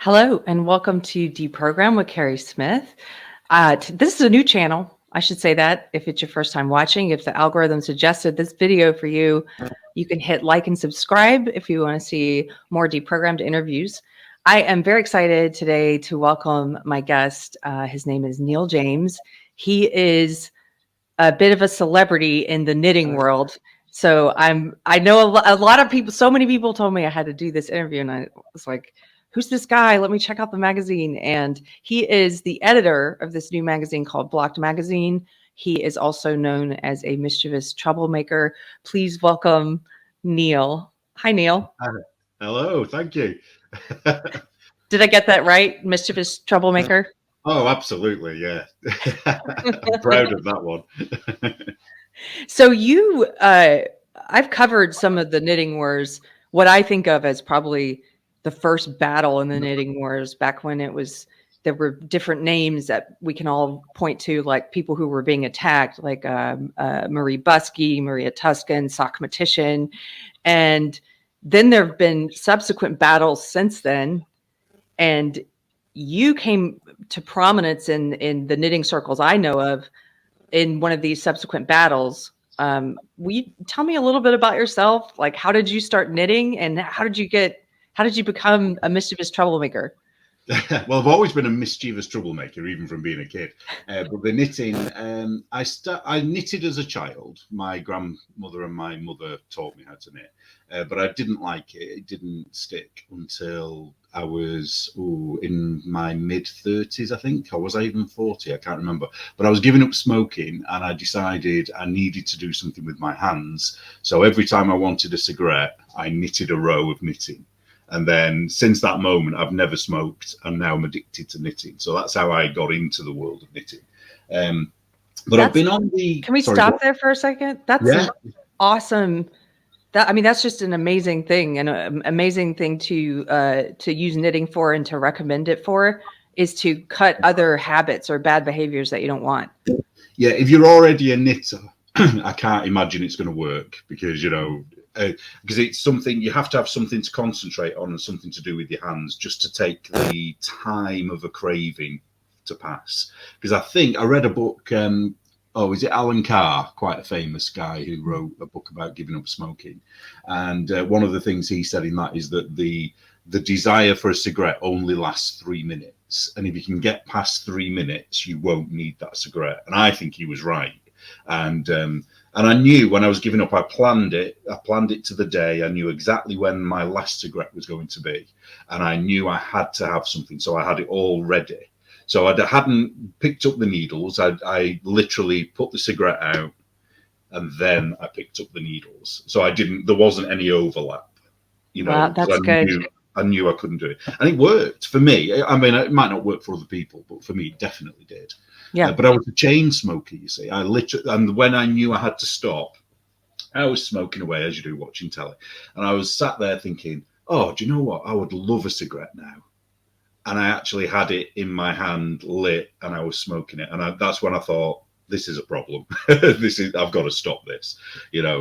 Hello, and welcome to Deprogrammed with Keri Smith. This is a new channel. I should say that if it's your first time watching. If the algorithm suggested this video for you, you can hit like and subscribe if you want to see more Deprogrammed interviews. I am very excited today to welcome my guest. His name is Neil James. He is a bit of a celebrity in the knitting world. So I know a lot of people, so many people told me I had to do this interview, and I was like, who's this guy? Let me check out the magazine. And he is the editor of this new magazine called Blocked Magazine. He is also known as a mischievous troublemaker. Please welcome Neil. Hi, Neil. Hello, thank you. Did I get that right? Mischievous troublemaker? Oh, absolutely, yeah. I'm proud of that one. So I've covered some of the knitting wars, what I think of as probably the first battle in the knitting wars back when there were different names that we can all point to, like people who were being attacked, like Marie Buskey, Maria Tuscan, Sockmatician. And then there have been subsequent battles since then. And you came to prominence in the knitting circles I know of in one of these subsequent battles. Will you tell me a little bit about yourself? Like, how did you start knitting, and how did you become a mischievous troublemaker? Well, I've always been a mischievous troublemaker, even from being a kid. But the knitting, I knitted as a child. My grandmother and my mother taught me how to knit, but I didn't like it. It didn't stick until I was in my mid-30s, I think. Or was I even 40? I can't remember. But I was giving up smoking, and I decided I needed to do something with my hands. So every time I wanted a cigarette, I knitted a row of knitting. And then since that moment, I've never smoked, and now I'm addicted to knitting. So that's how I got into the world of knitting. But I've been on the... Can we stop there for a second? That's awesome. That's just an amazing thing, and an amazing thing to use knitting for and to recommend it for is to cut other habits or bad behaviors that you don't want. Yeah, if you're already a knitter, I can't imagine it's going to work because, because it's something you have to have something to concentrate on and something to do with your hands just to take the time of a craving to pass. Because I think I read a book, is it Alan Carr, quite a famous guy who wrote a book about giving up smoking. And one of the things he said in that is that the desire for a cigarette only lasts 3 minutes. And if you can get past 3 minutes, you won't need that cigarette. And I think he was right. And I knew when I was giving up, I planned it to the day. I knew exactly when my last cigarette was going to be. And I knew I had to have something. So I had it all ready. So I hadn't picked up the needles. I literally put the cigarette out and then I picked up the needles. So there wasn't any overlap, Wow, that's good. I knew I couldn't do it. And it worked for me. I mean, it might not work for other people, but for me, it definitely did. Yeah. But I was a chain smoker, you see. And when I knew I had to stop, I was smoking away, as you do, watching telly. And I was sat there thinking, do you know what? I would love a cigarette now. And I actually had it in my hand, lit, and I was smoking it. And that's when I thought, this is a problem. I've got to stop this.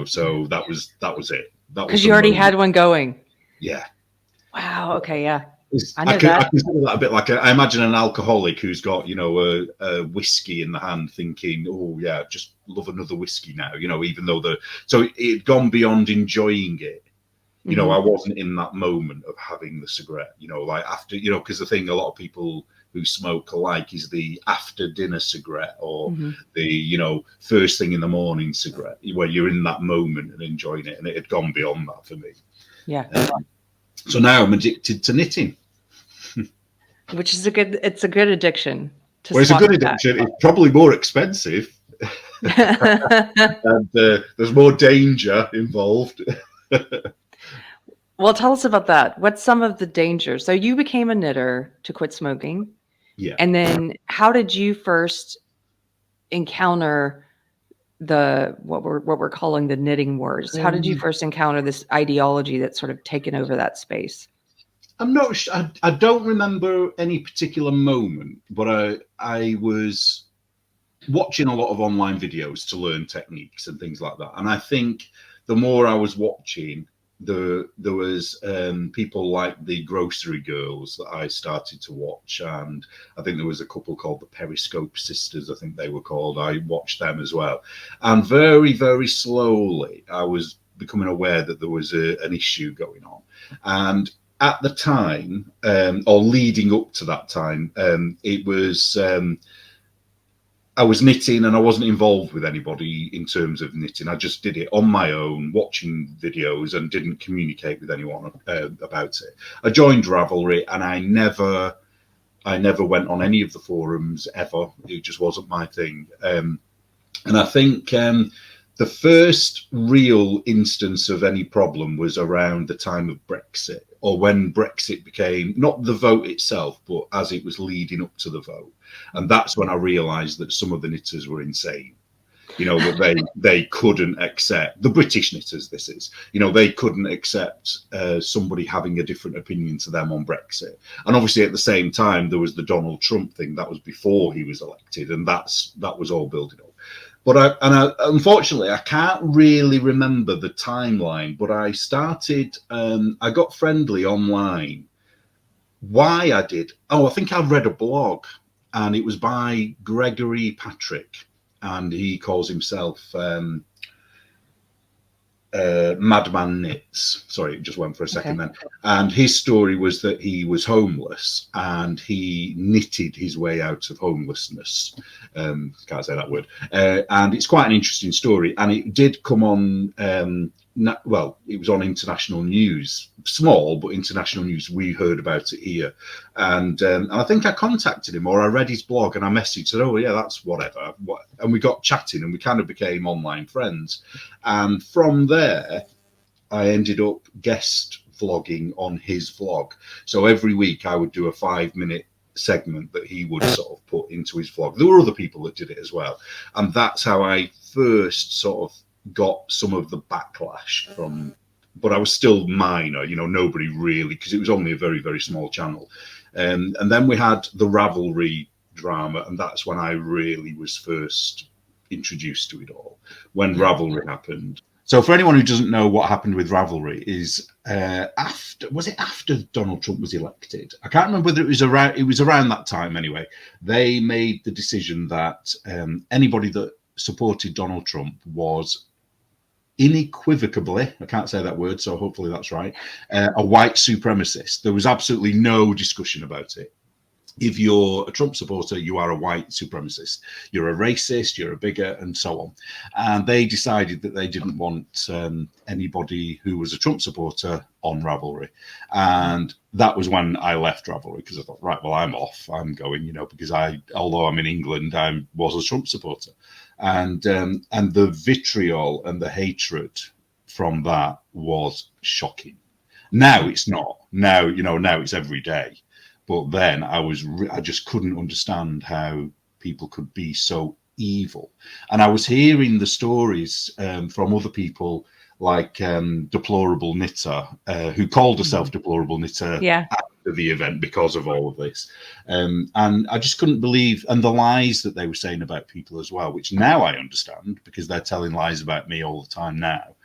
So that was it. Because you already had one going. Yeah. Wow. Okay. Yeah. I consider that a bit like I imagine an alcoholic who's got, a whiskey in the hand thinking, just love another whiskey now, even though so it had gone beyond enjoying it. I wasn't in that moment of having the cigarette, like after, because the thing a lot of people who smoke like is the after dinner cigarette or the, first thing in the morning cigarette where you're in that moment and enjoying it. And it had gone beyond that for me. Yeah. So now I'm addicted to knitting. Which is a good addiction. It's a good addiction. It's probably more expensive. And there's more danger involved. Well, tell us about that. What's some of the dangers? So you became a knitter to quit smoking. Yeah. And then how did you first encounter what we're calling the knitting wars? How did you first encounter this ideology that's sort of taken over that space? I'm not sure. I don't remember any particular moment, but I was watching a lot of online videos to learn techniques and things like that. And I think the more I was watching, there was people like the Grocery Girls that I started to watch, and I think there was a couple called the Periscope Sisters, I think they were called. I watched them as well, and very, very slowly I was becoming aware that there was an issue going on. And at the time, or leading up to that time, it was I was knitting and I wasn't involved with anybody in terms of knitting. I just did it on my own, watching videos, and didn't communicate with anyone about it. I joined Ravelry, and I never went on any of the forums ever. It just wasn't my thing. And I think the first real instance of any problem was around the time of Brexit, or when Brexit became, not the vote itself, but as it was leading up to the vote. And that's when I realised that some of the knitters were insane. You know, that they couldn't accept, the British knitters, this is, you know, they couldn't accept somebody having a different opinion to them on Brexit. And obviously at the same time, there was the Donald Trump thing. That was before he was elected, and that was all building up. But unfortunately, I can't really remember the timeline, but I started, I got friendly online. Why I did? Oh, I think I read a blog, and it was by Gregory Patrick, and he calls himself Madman Knits. Sorry, it just went for a second then. And his story was that he was homeless, and he knitted his way out of homelessness. Can't say that word. And it's quite an interesting story, and it did come on. Well, it was on international news, small, but international news. We heard about it here. And I think I contacted him, or I read his blog, and I messaged, said, oh, yeah, that's whatever. And we got chatting, and we kind of became online friends. And from there, I ended up guest vlogging on his vlog. So every week I would do a 5-minute segment that he would sort of put into his vlog. There were other people that did it as well. And that's how I first sort of got some of the backlash from, but I was still minor, you know, nobody really, because it was only a very, very small channel. And then we had the Ravelry drama, and that's when I really was first introduced to it all, when Ravelry happened. So for anyone who doesn't know what happened with Ravelry is after Donald Trump was elected? I can't remember whether it was around that time anyway. They made the decision that anybody that supported Donald Trump was unequivocally, I can't say that word, so hopefully that's right, a white supremacist. There was absolutely no discussion about it. If you're a Trump supporter, you are a white supremacist. You're a racist, you're a bigot, and so on. And they decided that they didn't want anybody who was a Trump supporter on Ravelry. And that was when I left Ravelry, because I thought, right, well, I'm off. I'm going, you know, because although I'm in England, I was a Trump supporter. And the vitriol and the hatred from that was shocking. Now it's not. Now, you know, now it's every day. But then I just couldn't understand how people could be so evil. And I was hearing the stories from other people like Deplorable Knitter, who called herself Deplorable Knitter after the event because of all of this. And I just couldn't believe, and the lies that they were saying about people as well, which now I understand because they're telling lies about me all the time now.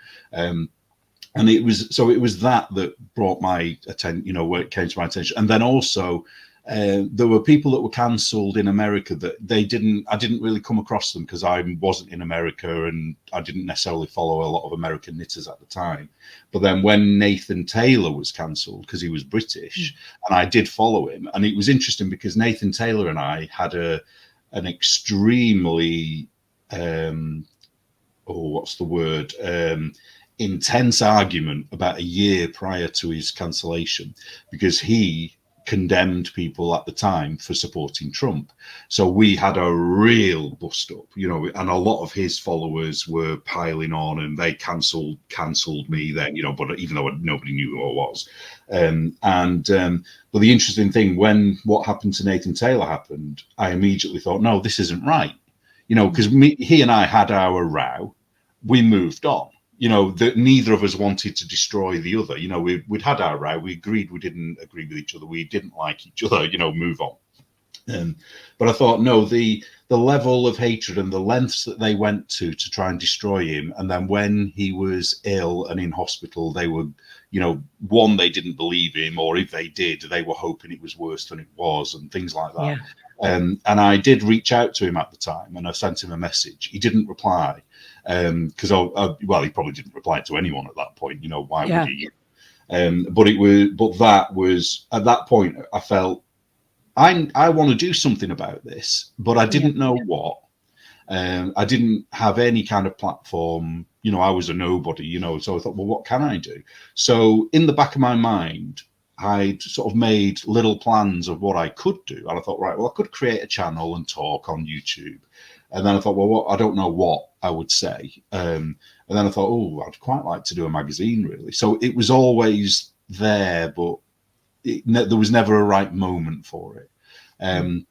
And it was that brought my attention, you know, where it came to my attention. And then also there were people that were cancelled in America that I didn't really come across them because I wasn't in America and I didn't necessarily follow a lot of American knitters at the time. But then when Nathan Taylor was cancelled because he was British, and I did follow him, and it was interesting because Nathan Taylor and I had an extremely, intense argument about a year prior to his cancellation, because he condemned people at the time for supporting Trump. So we had a real bust up, you know, and a lot of his followers were piling on, and they cancelled me then, you know, but even though nobody knew who I was. But the interesting thing, when what happened to Nathan Taylor happened, I immediately thought, no, this isn't right. You know, because he and I had our row, we moved on. You know, that neither of us wanted to destroy the other. You know, we'd had our row. We agreed we didn't agree with each other. We didn't like each other, you know, move on. But I thought, no, the level of hatred and the lengths that they went to try and destroy him, and then when he was ill and in hospital, they were, one, they didn't believe him, or if they did, they were hoping it was worse than it was, and things like that. Yeah. And I did reach out to him at the time, and I sent him a message. He didn't reply, because he probably didn't reply to anyone at that point. Why would he? But that was at that point I felt I want to do something about this, but I didn't know what. I didn't have any kind of platform. I was a nobody. So I thought, well, what can I do? So in the back of my mind, I'd sort of made little plans of what I could do. And I thought, right, well, I could create a channel and talk on YouTube. And then I thought, well, I don't know what I would say. And then I thought, oh, I'd quite like to do a magazine, really. So it was always there, but there was never a right moment for it. And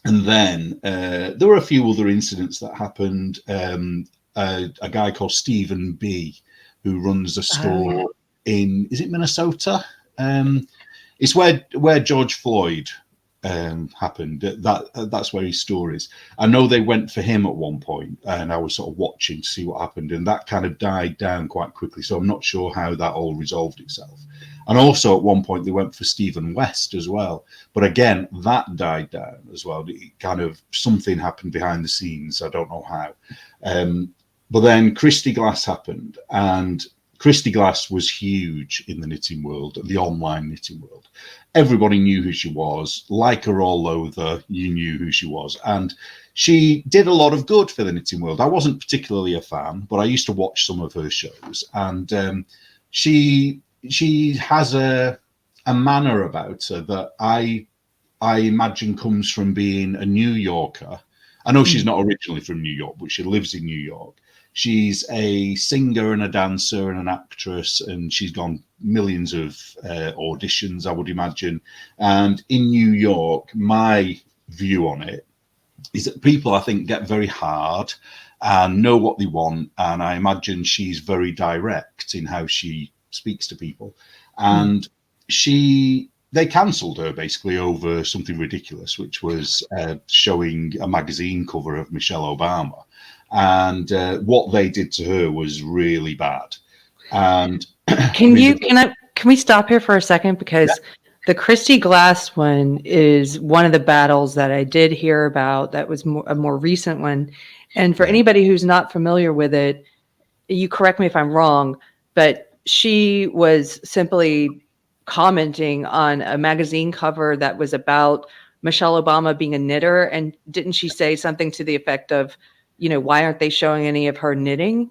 then there were a few other incidents that happened. A guy called Stephen B, who runs a store in, is it Minnesota? It's where George Floyd happened. That's where his store is. I know they went for him at one point, and I was sort of watching to see what happened, and that kind of died down quite quickly. So I'm not sure how that all resolved itself. And also at one point they went for Stephen West as well, but again that died down as well. It kind of, something happened behind the scenes. I don't know how. But then Christy Glass happened, and Christy Glass was huge in the knitting world, the online knitting world. Everybody knew who she was. Like her or loathe her, you knew who she was. And she did a lot of good for the knitting world. I wasn't particularly a fan, but I used to watch some of her shows. And she has a manner about her that I imagine comes from being a New Yorker. I know she's not originally from New York, but she lives in New York. She's a singer and a dancer and an actress, and she's gone millions of auditions, I would imagine. And in New York, my view on it is that people, I think, get very hard and know what they want. And I imagine she's very direct in how she speaks to people. And they cancelled her basically over something ridiculous, which was showing a magazine cover of Michelle Obama. And what they did to her was really bad. And can we stop here for a second? Because the Christy Glass one is one of the battles that I did hear about. That was a more recent one. And for anybody who's not familiar with it, you correct me if I'm wrong, but she was simply commenting on a magazine cover that was about Michelle Obama being a knitter. And didn't she say something to the effect of, why aren't they showing any of her knitting?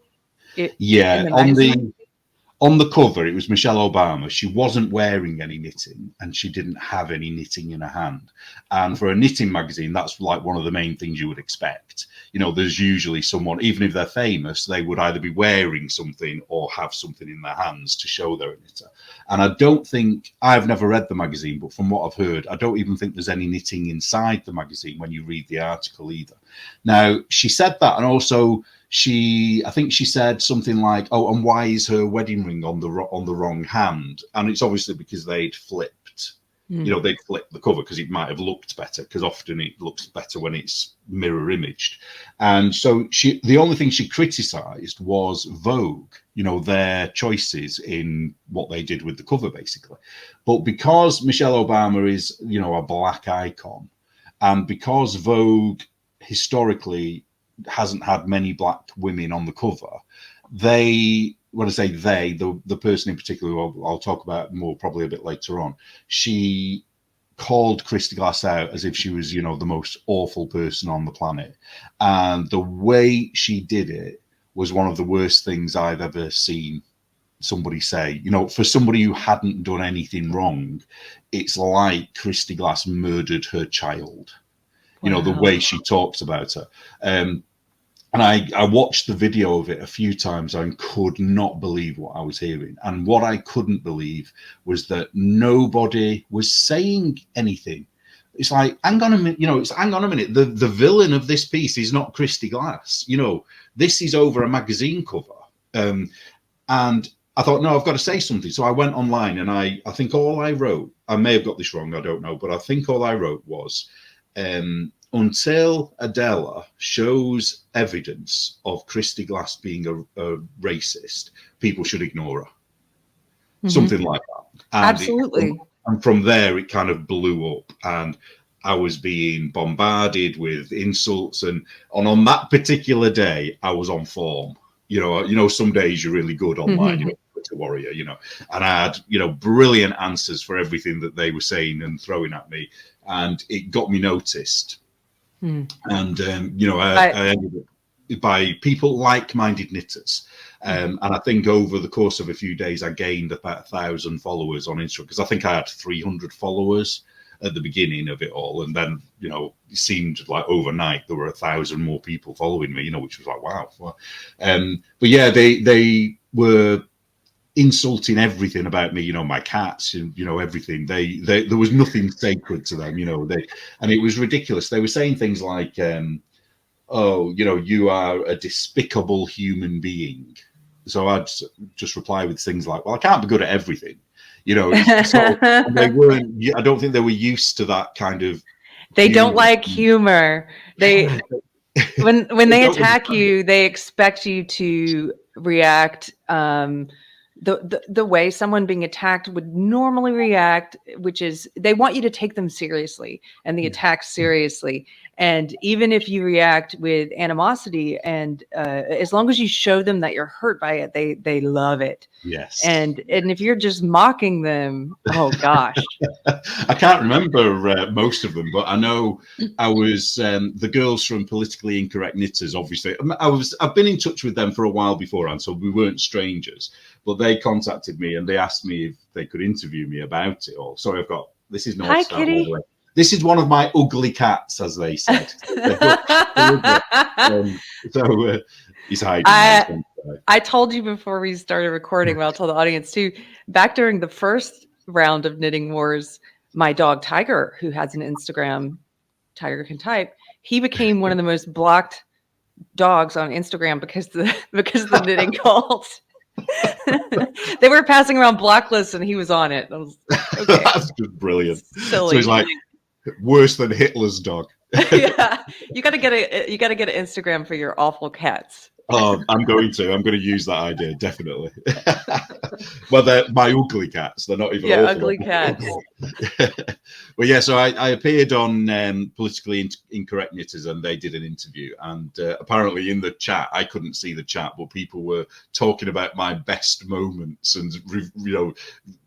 On the cover, it was Michelle Obama. She wasn't wearing any knitting, and she didn't have any knitting in her hand. And for a knitting magazine, that's like one of the main things you would expect. There's usually someone, even if they're famous, they would either be wearing something or have something in their hands to show they're a knitter. And I don't think, I've never read the magazine, but from what I've heard, I don't even think there's any knitting inside the magazine when you read the article either. Now, she said that, and also I think she said something like, oh, and why is her wedding ring on the wrong hand? And it's obviously because they'd flipped, they'd flipped the cover because it might have looked better, because often it looks better when it's mirror imaged. And so the only thing she criticized was Vogue, their choices in what they did with the cover, basically. But because Michelle Obama is, a black icon, and because Vogue historically hasn't had many black women on the cover, when I say the person in particular, who I'll talk about more probably a bit later on, she called Kristy Glass out as if she was, the most awful person on the planet. And the way she did it was one of the worst things I've ever seen somebody say. For somebody who hadn't done anything wrong, it's like Kristy Glass murdered her child. Wow. The way she talks about her. And I watched the video of it a few times and could not believe what I was hearing. And what I couldn't believe was that nobody was saying anything. It's like, hang on a minute, hang on a minute. The villain of this piece is not Kristy Glass. This is over a magazine cover. And I thought, no, I've got to say something. So I went online, and I think all I wrote, I may have got this wrong, I don't know, but I think all I wrote was, until Adela shows evidence of Christy Glass being a racist, people should ignore her. Something like that. And Absolutely. and from there, it kind of blew up, and I was being bombarded with insults. And on that particular day, I was on form. You know, some days you're really good online. You know, Twitter warrior. You know, and I had brilliant answers for everything that they were saying and throwing at me, and it got me noticed. And I ended up by people like-minded knitters. And I think over the course of a few days, I gained about 1,000 followers on Instagram, because I think I had 300 followers at the beginning of it all. And then, it seemed like overnight there were 1,000 more people following me, which was like, wow. But yeah, they were insulting everything about me, my cats, and everything. There was nothing sacred to them, and it was ridiculous. They were saying things like, oh, you are a despicable human being. So I'd just reply with things like, well, I can't be good at everything, So they weren't. I don't think they were used to that kind of. They don't like humor. They when they attack you, they expect you to react the way someone being attacked would normally react, which is they want you to take them seriously and the attack seriously. And even if you react with animosity, and as long as you show them that you're hurt by it, they love it. Yes. And if you're just mocking them, oh gosh. I can't remember most of them, but I know I was the girls from Politically Incorrect Knitters. Obviously, I've been in touch with them for a while beforehand, so we weren't strangers. But they contacted me and they asked me if they could interview me about it all. Sorry, this is North Hi, Star, Kitty. by the way. This is one of my ugly cats, as they said. So he's hiding. I told you before we started recording, but I'll tell the audience too. Back during the first round of Knitting Wars, my dog Tiger, who has an Instagram, Tiger Can Type, he became one of the most blocked dogs on Instagram because of the knitting cult. They were passing around block lists and he was on it. I was, okay. That's just brilliant. Silly. So he's like worse than Hitler's dog. Yeah, you got to get an Instagram for your awful cats. Oh, I'm going to use that idea, definitely. Well, they're my ugly cats. They're not even awful. Ugly cats. Well, yeah, so I appeared on Politically Incorrect Knitters, and they did an interview. And apparently in the chat, I couldn't see the chat, but people were talking about my best moments and,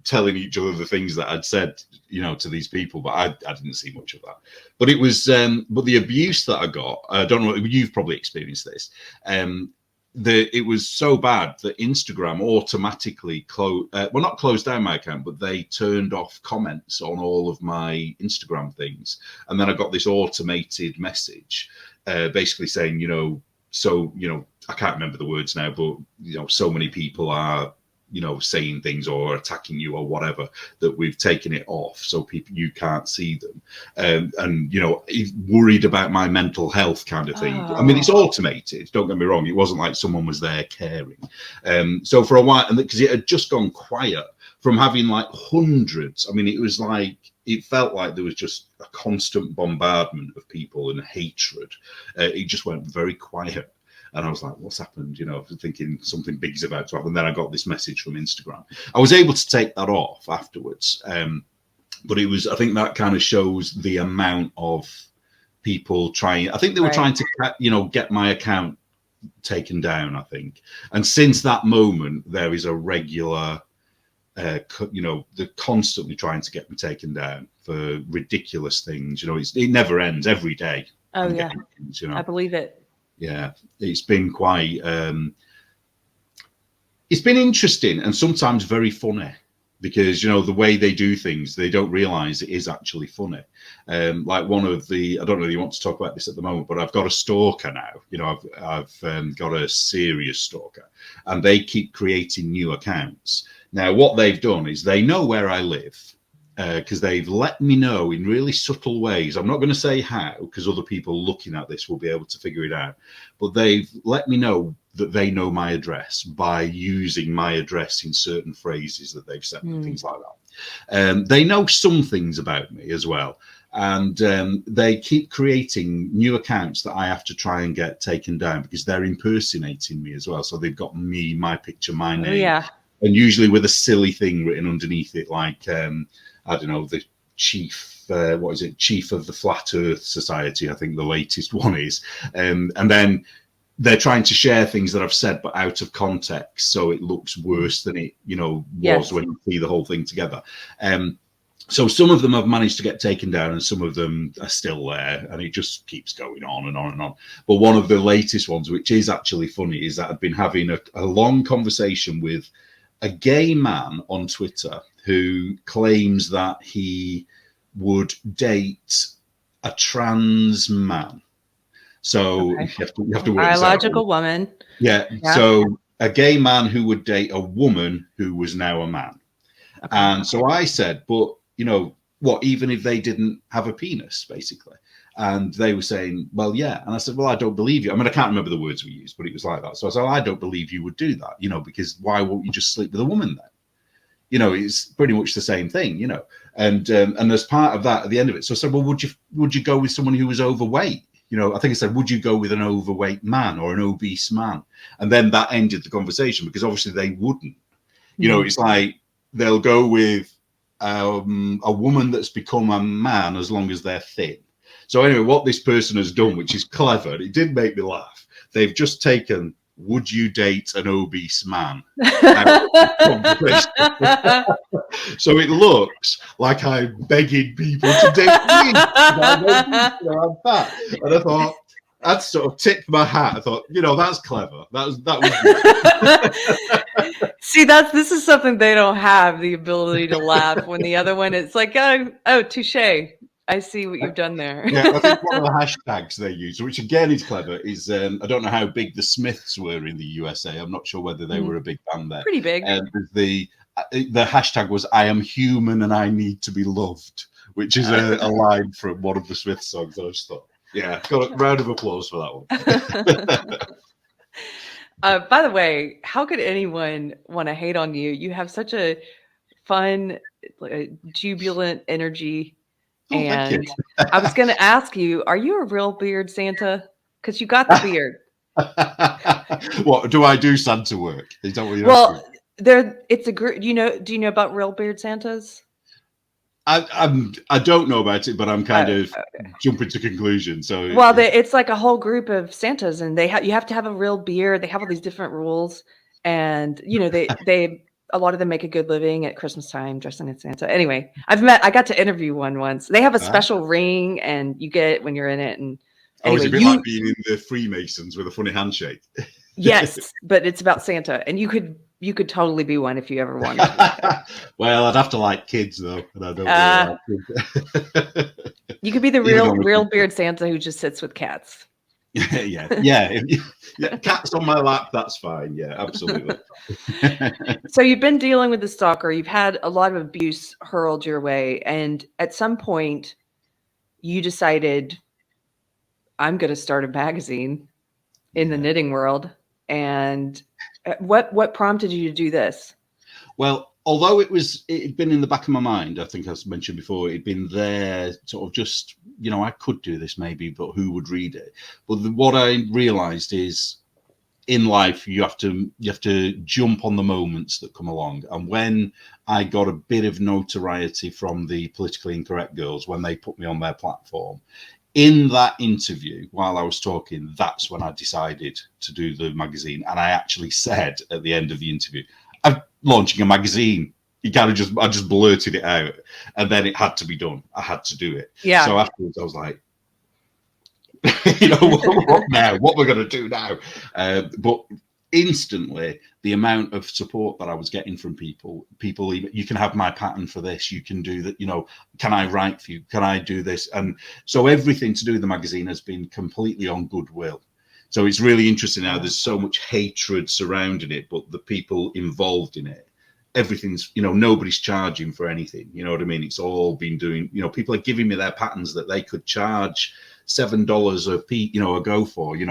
telling each other the things that I'd said, to these people. But I didn't see much of that. But it was, but the abuse that I got, I don't know, you've probably experienced this. It was so bad that Instagram automatically not closed down my account, but they turned off comments on all of my Instagram things. And then I got this automated message, basically saying, I can't remember the words now, but so many people are saying things or attacking you or whatever, that we've taken it off so you can't see them, and worried about my mental health kind of thing. I mean, it's automated, don't get me wrong, it wasn't like someone was there caring. So for a while, and because it had just gone quiet from having like hundreds, I mean, it felt like there was just a constant bombardment of people and hatred. It just went very quiet. And I was like, what's happened? Thinking something big is about to happen. Then I got this message from Instagram. I was able to take that off afterwards. But I think that kind of shows the amount of people trying. I think they were trying to, get my account taken down, I think. And since that moment, there is a regular, they're constantly trying to get me taken down for ridiculous things. It never ends every day. Oh, yeah. Things, I believe it. Yeah, it's been quite, it's been interesting and sometimes very funny, because, the way they do things, they don't realize it is actually funny. Like one of I don't know if you want to talk about this at the moment, but I've got a stalker now. I've got a serious stalker, and they keep creating new accounts. Now, what they've done is they know where I live. Because they've let me know in really subtle ways. I'm not going to say how, because other people looking at this will be able to figure it out. But they've let me know that they know my address by using my address in certain phrases that they've sent me, things like that. They know some things about me as well. and they keep creating new accounts that I have to try and get taken down because they're impersonating me as well. So they've got me, my picture, my name, yeah. and usually with a silly thing written underneath it, like I don't know, the chief, what is it, chief of the Flat Earth Society, I think the latest one is, and then they're trying to share things that I've said but out of context, so it looks worse than it, was when you see the whole thing together. So some of them have managed to get taken down, and some of them are still there, and it just keeps going on and on and on. But one of the latest ones, which is actually funny, is that I've been having a long conversation with a gay man on Twitter who claims that he would date a trans man. So you have to work this out. Ideological woman. Yeah. So a gay man who would date a woman who was now a man. Okay. And so I said, but what, even if they didn't have a penis, basically? And they were saying, well, yeah. And I said, well, I don't believe you. I mean, I can't remember the words we used, but it was like that. So I said, well, I don't believe you would do that, because why won't you just sleep with a woman then? It's pretty much the same thing, And as part of that, at the end of it, so I said, well, would you go with someone who was overweight? I think I said, would you go with an overweight man or an obese man? And then that ended the conversation, because obviously they wouldn't. It's like they'll go with a woman that's become a man as long as they're thin. So anyway, what this person has done, which is clever, it did make me laugh. They've just taken, would you date an obese man? So it looks like I'm begging people to date me. I'm fat. And I thought, that sort of tipped my hat. I thought, that's clever. That was good. See, this is something they don't have, the ability to laugh, when the other one, it's like, oh, touche. I see what you've done there. Yeah, I think one of the hashtags they use, which again is clever, is I don't know how big the Smiths were in the USA. I'm not sure whether they were a big band there. Pretty big. The hashtag was "I am human and I need to be loved," which is a line from one of the Smiths songs. I just thought, yeah, got a round of applause for that one. By the way, how could anyone want to hate on you? You have such a fun, jubilant energy. Oh, and I was going to ask you, are you a real beard Santa? Because you got the beard. What, do I do Santa work? Is that what you're asking? It's a group. Do you know about real beard Santas? I don't know about it, but I'm kind of jumping to conclusions. So it's like a whole group of Santas, and you have to have a real beard. They have all these different rules, and they a lot of them make a good living at Christmas time dressing as Santa. Anyway, I got to interview one once. They have a special ring, and you get it when you're in it. And anyway, it's a bit like being in the Freemasons with a funny handshake. Yes, but it's about Santa, and you could totally be one if you ever wanted. Well, I'd have to like kids though, and I don't really like kids. You could be the real beard Santa who just sits with cats. Yeah. Cats on my lap, that's fine. Yeah, absolutely. So you've been dealing with the stalker. You've had a lot of abuse hurled your way, and at some point, you decided, I'm going to start a magazine in the knitting world. And what prompted you to do this? Well, although it'd been in the back of my mind, I think I mentioned before, it'd been there sort of just, I could do this maybe, but who would read it? But what I realized is in life, you have to jump on the moments that come along. And when I got a bit of notoriety from the politically incorrect girls, when they put me on their platform, in that interview, while I was talking, that's when I decided to do the magazine. And I actually said at the end of the interview, I'm launching a magazine. I just blurted it out, and then it had to be done. I had to do it. Yeah. So afterwards, I was like, what now? What we're going to do now? But instantly, the amount of support that I was getting from people, you can have my pattern for this. You can do that. Can I write for you? Can I do this? And so everything to do with the magazine has been completely on goodwill. So it's really interesting now. There's so much hatred surrounding it, but the people involved in it, everything's, nobody's charging for anything. You know what I mean? It's all been doing, people are giving me their patterns that they could charge $7 a go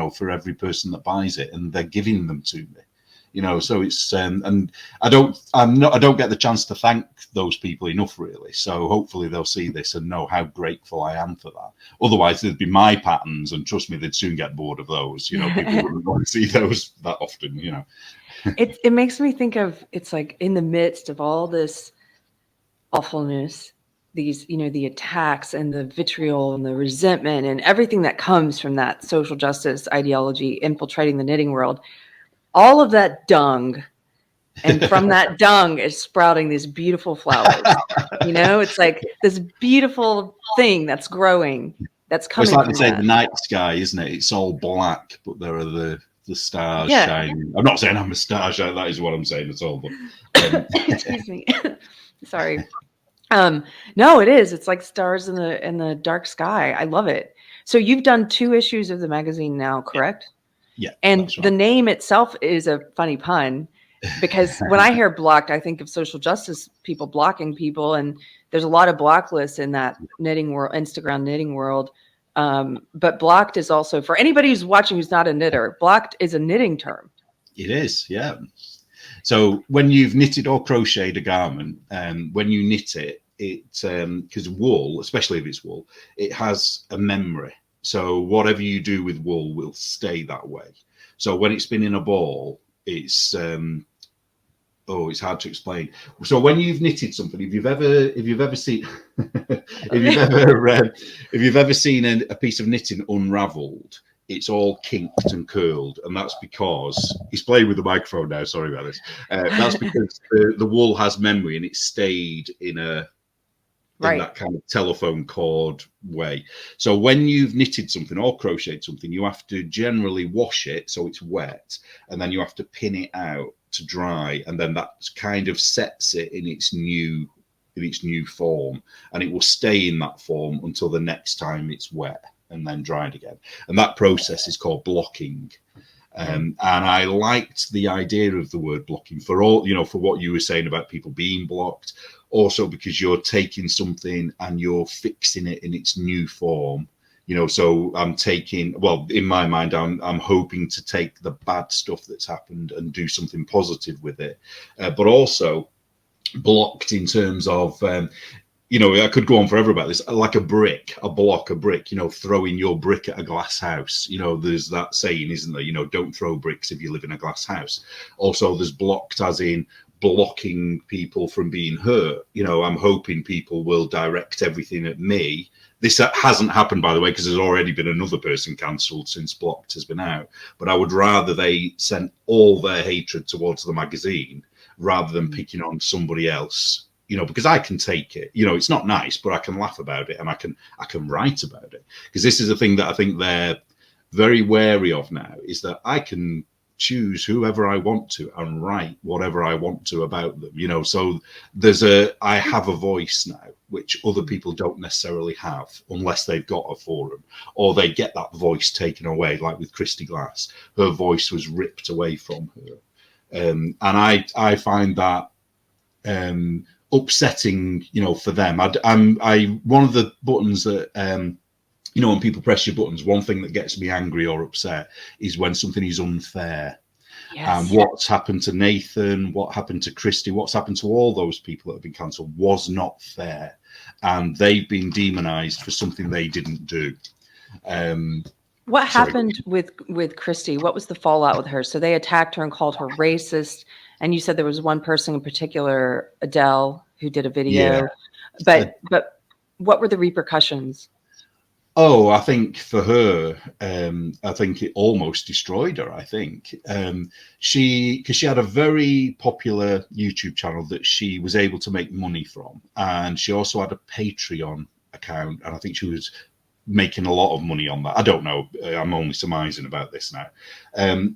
for every person that buys it, and they're giving them to me. you know. So it's and I don't get the chance to thank those people enough, really. So hopefully they'll see this and know how grateful I am for that. Otherwise, there'd be my patterns, and trust me, they'd soon get bored of those. You know, people wouldn't want to see those that often. You know, it makes me think of, it's like in the midst of all this awfulness, these, you know, the attacks and the vitriol and the resentment and everything that comes from that social justice ideology infiltrating the knitting world, all of that dung, and from that dung is sprouting these beautiful flowers. You know, it's like this beautiful thing that's growing, that's coming. It's like from they say, that. the night sky, isn't it? It's all black, but there are the stars Yeah. shining. I'm not saying I'm a star shiner. That is what I'm saying at all. But Excuse me. Sorry. No, it is. It's like stars in the dark sky. I love it. So you've done 2 issues of the magazine now, correct? Yeah. And Right. the name itself is a funny pun, because when I hear blocked, I think of social justice people blocking people, and there's a lot of block lists in that knitting world, Instagram knitting world. But blocked is also, for anybody who's watching who's not a knitter, blocked is a knitting term. It is, yeah. So when you've knitted or crocheted a garment, when you knit it, because wool, especially if it's wool, it has a memory. So whatever you do with wool will stay that way. So when it's been in a ball, it's it's hard to explain. So when you've knitted something, if you've ever seen if you've ever seen a piece of knitting unraveled, it's all kinked and curled, and that's because he's playing with the microphone now. Sorry about this. That's because the wool has memory, and it stayed in that kind of telephone cord way. So when you've knitted something or crocheted something, you have to generally wash it so it's wet, and then you have to pin it out to dry, and then that kind of sets it in its new form, and it will stay in that form until the next time it's wet and then dried again. And that process is called blocking. And I liked the idea of the word blocking for all, for what you were saying about people being blocked, also because you're taking something and you're fixing it in its new form. So I'm taking, well, in my mind, I'm hoping to take the bad stuff that's happened and do something positive with it, but also blocked in terms of, I could go on forever about this, like a brick, throwing your brick at a glass house. There's that saying, isn't there? Don't throw bricks if you live in a glass house. Also, there's blocked as in blocking people from being hurt. I'm hoping people will direct everything at me. This hasn't happened, by the way, because there's already been another person cancelled since Blocked has been out. But I would rather they sent all their hatred towards the magazine rather than picking on somebody else. Because I can take it. It's not nice, but I can laugh about it, and I can write about it. Because this is a thing that I think they're very wary of now, is that I can choose whoever I want to and write whatever I want to about them. So I have a voice now, which other people don't necessarily have unless they've got a forum, or they get that voice taken away, like with Christy Glass. Her voice was ripped away from her. And I find that upsetting, for them. One of the buttons that when people press your buttons, one thing that gets me angry or upset is when something is unfair. Yes. What's happened to Nathan, what happened to Christy, what's happened to all those people that have been cancelled was not fair, and they've been demonized for something they didn't do. What happened with Christy? What was the fallout with her? So they attacked her and called her racist. And you said there was one person in particular, Adele, who did a video. Yeah. But what were the repercussions? Oh, I think for her, I think it almost destroyed her. I think because she had a very popular YouTube channel that she was able to make money from, and she also had a Patreon account, and I think she was making a lot of money on that. I don't know. I'm only surmising about this now.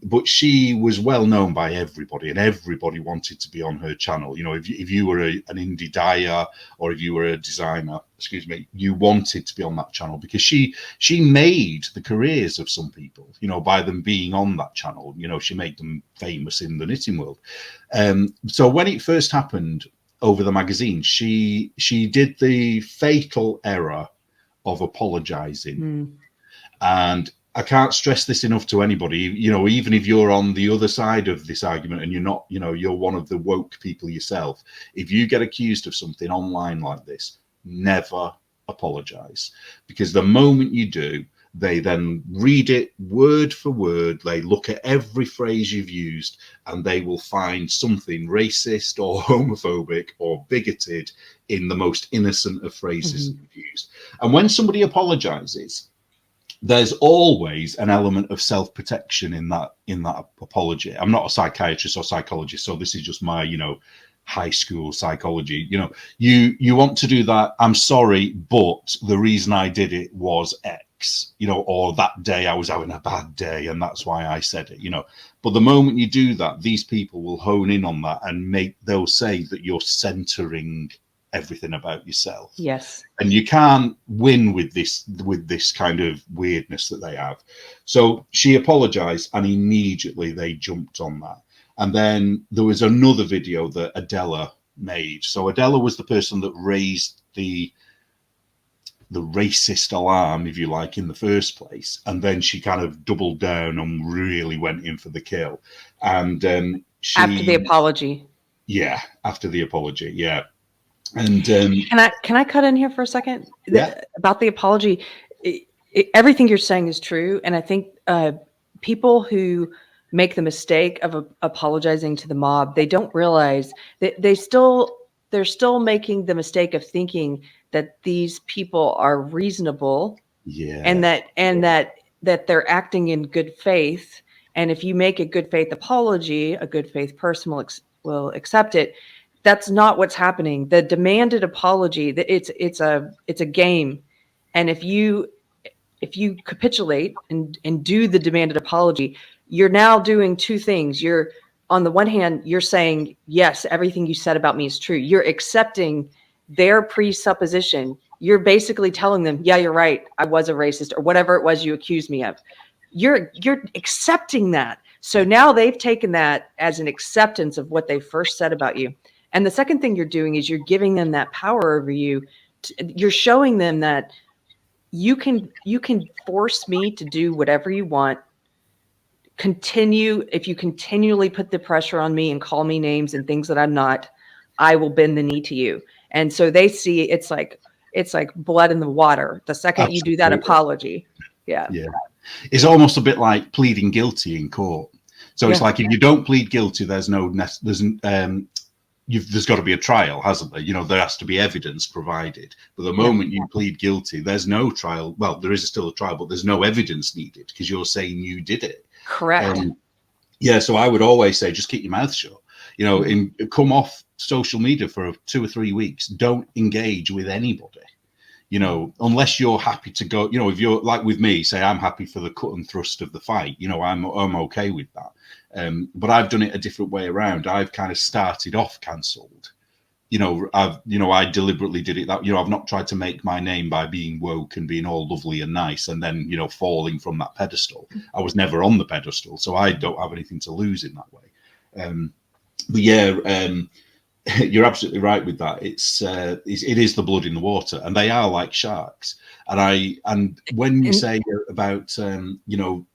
But she was well known by everybody, and everybody wanted to be on her channel. If you were an indie dyer, or if you were a designer, you wanted to be on that channel, because she made the careers of some people, by them being on that channel. She made them famous in the knitting world. So when it first happened over the magazine, she did the fatal error of apologizing. And I can't stress this enough to anybody. You know, even if you're on the other side of this argument and you're not, you know, you're one of the woke people yourself, if you get accused of something online like this, never apologize, because the moment you do, they then read it word for word, they look at every phrase you've used, and they will find something racist or homophobic or bigoted in the most innocent of phrases you've used. And when somebody apologizes, there's always an element of self-protection in that apology. I'm not a psychiatrist or psychologist, so this is just my, you know, high school psychology. You know, you want to do that. I'm sorry, but the reason I did it was X, you know, or that day I was having a bad day and that's why I said it, you know. But the moment you do that, these people will hone in on that and they'll say that you're centering everything about yourself. Yes. And you can't win with this kind of weirdness that they have. So she apologized and immediately they jumped on that. And then there was another video that Adela made. So Adela was the person that raised the racist alarm, if you like, in the first place. And then she kind of doubled down and really went in for the kill. And after the apology. Yeah, after the apology, yeah. And can I cut in here for a second? Yeah. About the apology? Everything you're saying is true, and I think people who make the mistake of apologizing to the mob, they don't realize that they're still making the mistake of thinking that these people are reasonable, and that they're acting in good faith. And if you make a good faith apology, a good faith person will accept it. That's not what's happening. The demanded apology, it's a game. And if you capitulate and do the demanded apology, you're now doing two things. You're, on the one hand, you're saying, yes, everything you said about me is true. You're accepting their presupposition. You're basically telling them, yeah, you're right, I was a racist, or whatever it was you accused me of. You're accepting that. So now they've taken that as an acceptance of what they first said about you. And the second thing you're doing is you're giving them that power over you. You're showing them that you can force me to do whatever you want. If you continually put the pressure on me and call me names and things that I'm not, I will bend the knee to you. And so they see it's like blood in the water the second Absolutely. You do that apology. Yeah. It's almost a bit like pleading guilty in court. So it's like, if you don't plead guilty, there's got to be a trial, hasn't there? You know, there has to be evidence provided. But the moment you plead guilty, there's no trial. Well, there is still a trial, but there's no evidence needed because you're saying you did it. Correct. So I would always say, just keep your mouth shut. You know, come off social media for 2 or 3 weeks. Don't engage with anybody. You know, unless you're happy to go. You know, if you're like with me, say I'm happy for the cut and thrust of the fight. You know, I'm okay with that. But I've done it a different way around. I've kind of started off cancelled. I deliberately did it that, you know, I've not tried to make my name by being woke and being all lovely and nice and then, you know, falling from that pedestal. I was never on the pedestal, so I don't have anything to lose in that way. You're absolutely right with that. It is the blood in the water, and they are like sharks. And when you say about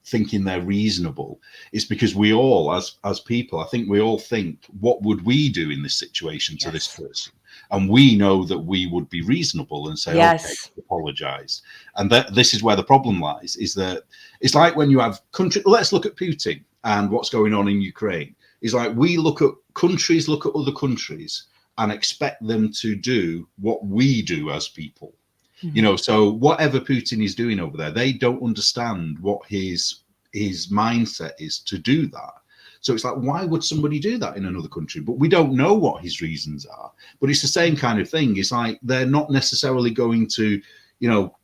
thinking they're reasonable, it's because we all, as people, I think we all think, what would we do in this situation to this person? And we know that we would be reasonable and say, okay, apologize. And this is where the problem lies, is that it's like when you have let's look at Putin and what's going on in Ukraine. It's like we look at other countries and expect them to do what we do as people. You know, so whatever Putin is doing over there, they don't understand what his mindset is to do that. So it's like, why would somebody do that in another country? But we don't know what his reasons are. But it's the same kind of thing. It's like they're not necessarily going to, you know,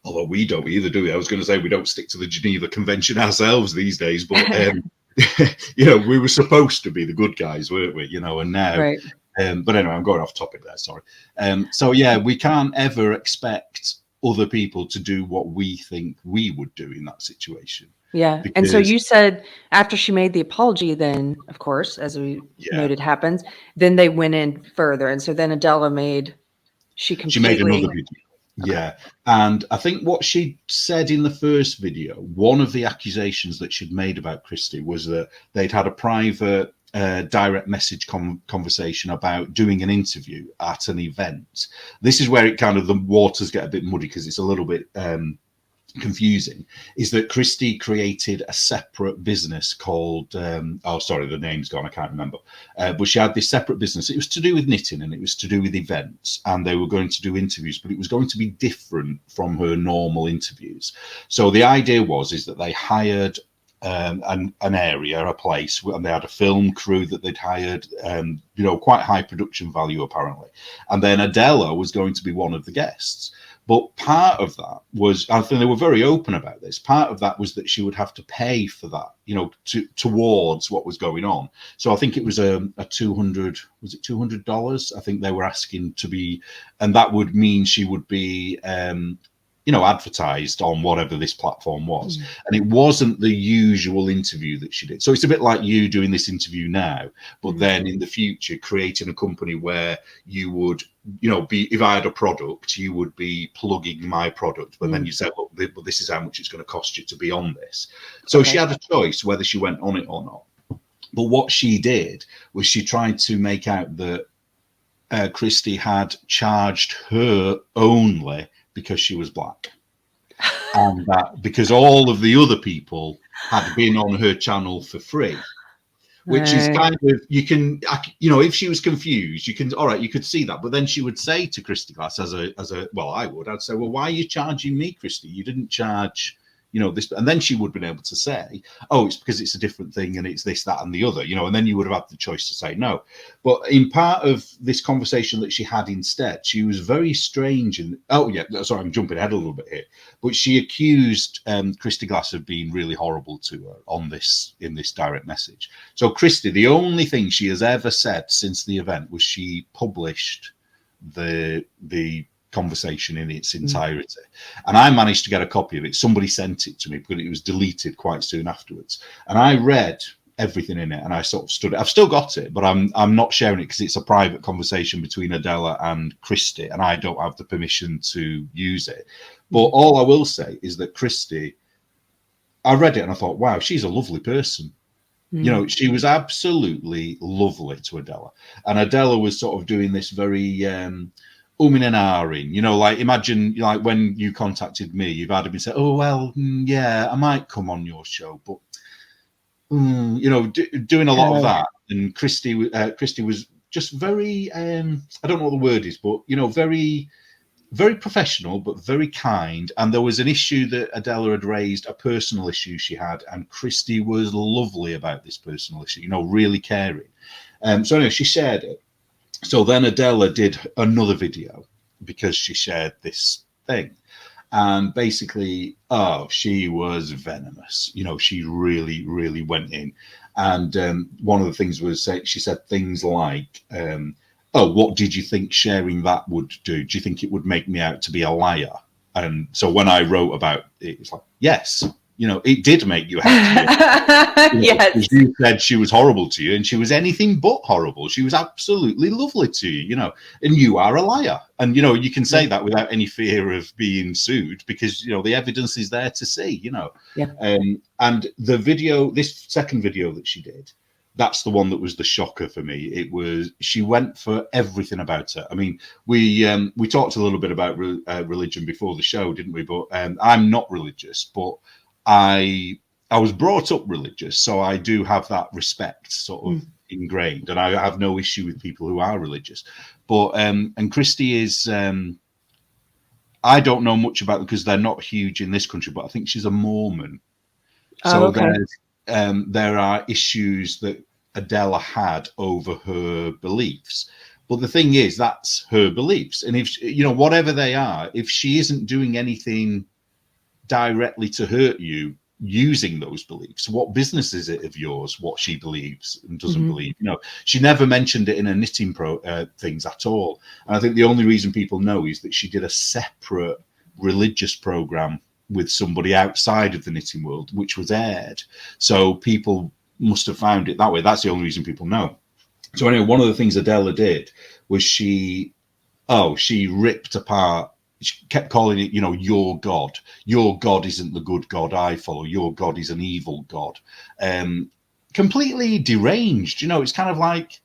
although we don't either, do we? I was going to say we don't stick to the Geneva Convention ourselves these days, but you know, we were supposed to be the good guys, weren't we? You know, and now. Right. But anyway, I'm going off topic there. Sorry. So yeah, we can't ever expect other people to do what we think we would do in that situation. Yeah. And so you said after she made the apology, then of course, as we noted happens, then they went in further. And so then Adela she made another video. Yeah. And I think what she said in the first video, one of the accusations that she'd made about Kristy was that they'd had a private direct message conversation about doing an interview at an event. This is where it kind of, the waters get a bit muddy because it's a little bit confusing, is that Kristy created a separate business called oh sorry, the name's gone, I can't remember, but she had this separate business. It was to do with knitting and it was to do with events, and they were going to do interviews, but it was going to be different from her normal interviews. So the idea is that they hired an area, a place, and they had a film crew that they'd hired, quite high production value apparently, and then Adela was going to be one of the guests. But part of that was, I think they were very open about this, part of that was that she would have to pay for that, towards what was going on. So I think it was a $200? I think they were asking to be, and that would mean she would be, advertised on whatever this platform was. And it wasn't the usual interview that she did. So it's a bit like you doing this interview now, but then in the future creating a company where you would, be, if I had a product, you would be plugging my product, but then you say, look, this is how much it's going to cost you to be on this. So she had a choice whether she went on it or not. But what she did was she tried to make out that Kristy had charged her only because she was black, and that because all of the other people had been on her channel for free, which is kind of, if she was confused, you could see that. But then she would say to Christy Glass I'd say, well, why are you charging me, Kristy? You didn't charge, this. And then she would have been able to say, oh, it's because it's a different thing and it's this, that, and the other, and then you would have had the choice to say no. But in part of this conversation that she had instead, she was very strange. And I'm jumping ahead a little bit here, but she accused Kristy Glass of being really horrible to her in this direct message. So Kristy, the only thing she has ever said since the event was she published the conversation in its entirety, and I managed to get a copy of it. Somebody sent it to me, but it was deleted quite soon afterwards, and I read everything in it, and I sort of stood it. I've still got it, but I'm not sharing it because it's a private conversation between Adela and Kristy, and I don't have the permission to use it. But all I will say is that Kristy, I read it and I thought, wow, she's a lovely person. She was absolutely lovely to Adela, and Adela was sort of doing this very umming and ahhing, like imagine like when you contacted me, you've had me say, oh, well, yeah, I might come on your show, but, doing a lot of that. And Kristy was just very, I don't know what the word is, but, very, very professional, but very kind. And there was an issue that Adela had raised, a personal issue she had, and Kristy was lovely about this personal issue, really caring. So anyway, she shared it. So then Adela did another video because she shared this thing. And basically, she was venomous. She really, really went in. And one of the things was, she said things like, what did you think sharing that would do? Do you think it would make me out to be a liar? And so when I wrote about it, it's like, yes. It did make you happy. Yes. You said she was horrible to you, and she was anything but horrible. She was absolutely lovely to you, and you are a liar. And, you can say that without any fear of being sued because, the evidence is there to see, Yeah. And the video, this second video that she did, that's the one that was the shocker for me. It was, she went for everything about it. I mean, we talked a little bit about religion before the show, didn't we? But I'm not religious, but I was brought up religious, so I do have that respect sort of ingrained, and I have no issue with people who are religious. But and Kristy is, I don't know much about them because they're not huge in this country, but I think she's a Mormon. So there are issues that Adela had over her beliefs. But the thing is, that's her beliefs, and if whatever they are, if she isn't doing anything directly to hurt you using those beliefs, what business is it of yours what she believes and doesn't believe? She never mentioned it in her knitting things at all. And I think the only reason people know is that she did a separate religious program with somebody outside of the knitting world, which was aired, so people must have found it that way. That's the only reason people know. So anyway, one of the things Adela did was she ripped apart she kept calling it, you know, your God. Your God isn't the good God I follow. Your God is an evil God. Completely deranged. You know, it's kind of like,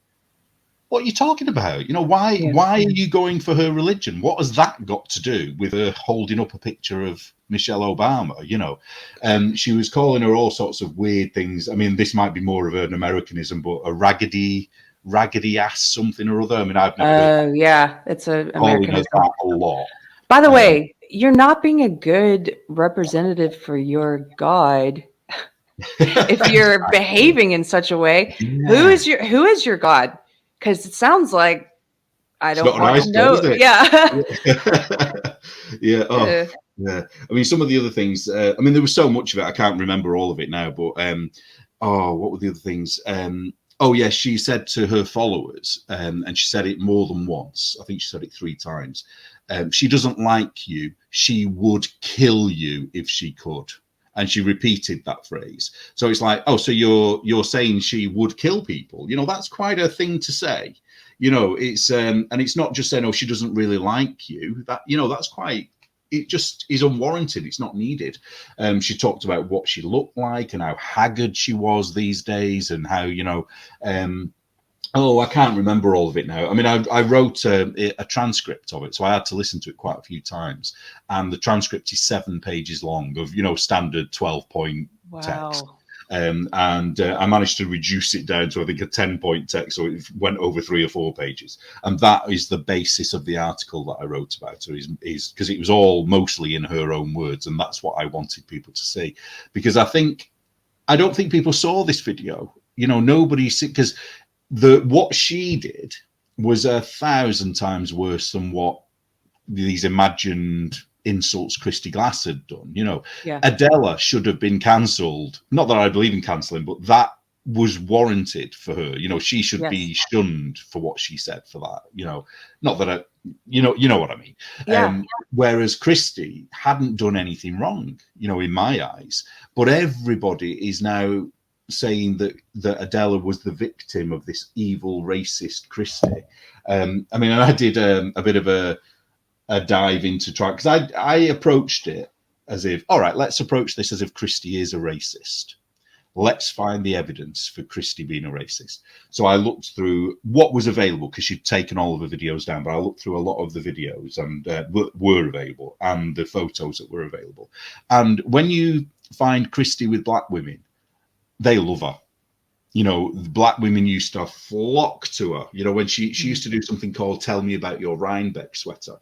what are you talking about? You know, why are you going for her religion? What has that got to do with her holding up a picture of Michelle Obama? You know, she was calling her all sorts of weird things. I mean, this might be more of an Americanism, but a raggedy ass something or other. I mean, I've never heard yeah, it's a calling her Americanism. that a lot. By the way, you're not being a good representative for your God if you're behaving in such a way. Yeah. Who is your God? Because it sounds like I It's don't not a nice know. God, is it? Yeah. Yeah. Oh, yeah. I mean, some of the other things. I mean, there was so much of it. I can't remember all of it now. But what were the other things? Oh, yeah. She said to her followers, and she said it more than once. I think she said it 3 times. She doesn't like you. She would kill you if she could. And she repeated that phrase. So it's like, oh, so you're saying she would kill people? You know, that's quite a thing to say. You know, it's and it's not just saying, oh, she doesn't really like you. That, you know, that's quite, it just is unwarranted. It's not needed. She talked about what she looked like and how haggard she was these days, and how, you know, oh, I can't remember all of it now. I mean, I wrote a transcript of it, so I had to listen to it quite a few times. And the transcript is 7 pages long of, you know, standard 12-point text. And I managed to reduce it down to, I think, a 10-point text, so it went over 3 or 4 pages. And that is the basis of the article that I wrote about her, is because it was all mostly in her own words, and that's what I wanted people to see. Because I don't think people saw this video. You know, nobody, because what she did was 1,000 times worse than what these imagined insults Kristy Glass had done. You know, Adela should have been cancelled. Not that I believe in cancelling, but that was warranted for her. You know, she should be shunned for what she said for that. You know, not that you know what I mean. Yeah. Whereas Kristy hadn't done anything wrong, you know, in my eyes. But everybody is now saying that Adela was the victim of this evil, racist Kristy. I mean, and I did a bit of a dive into try, because I approached it as if, all right, let's approach this as if Kristy is a racist. Let's find the evidence for Kristy being a racist. So I looked through what was available, because she'd taken all of the videos down, but I looked through a lot of the videos and were available, and the photos that were available. And when you find Kristy with black women, they love her. You know, black women used to flock to her. You know, when she used to do something called Tell Me About Your Rhinebeck Sweater.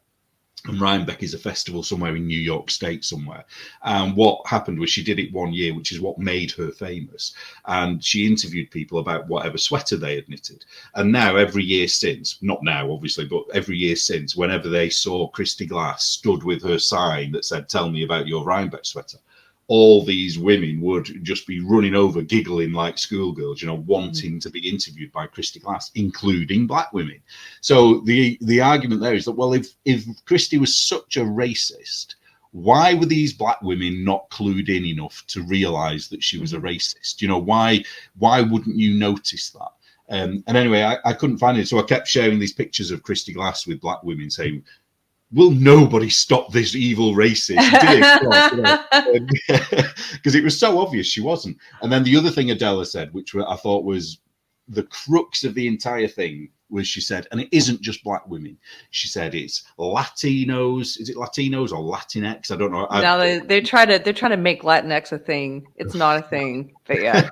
And Rhinebeck is a festival somewhere in New York State somewhere. And what happened was she did it one year, which is what made her famous. And she interviewed people about whatever sweater they had knitted. And now every year since, not now obviously, but every year since, whenever they saw Christy Glass stood with her sign that said, Tell me about your Rhinebeck sweater, all these women would just be running over, giggling like schoolgirls, you know, wanting to be interviewed by Kristy Glass, including black women. So the argument there is that, well, if Kristy was such a racist, why were these black women not clued in enough to realize that she was a racist? You know, why wouldn't you notice that? And anyway, I couldn't find it. So I kept sharing these pictures of Kristy Glass with black women saying, will nobody stop this evil racist? Because it was so obvious she wasn't. And then the other thing Adela said, which I thought was the crux of the entire thing, was she said, and it isn't just black women. She said it's Latinos. Is it Latinos or Latinx? I don't know. No, they're trying to make Latinx a thing. It's not a thing, but yeah.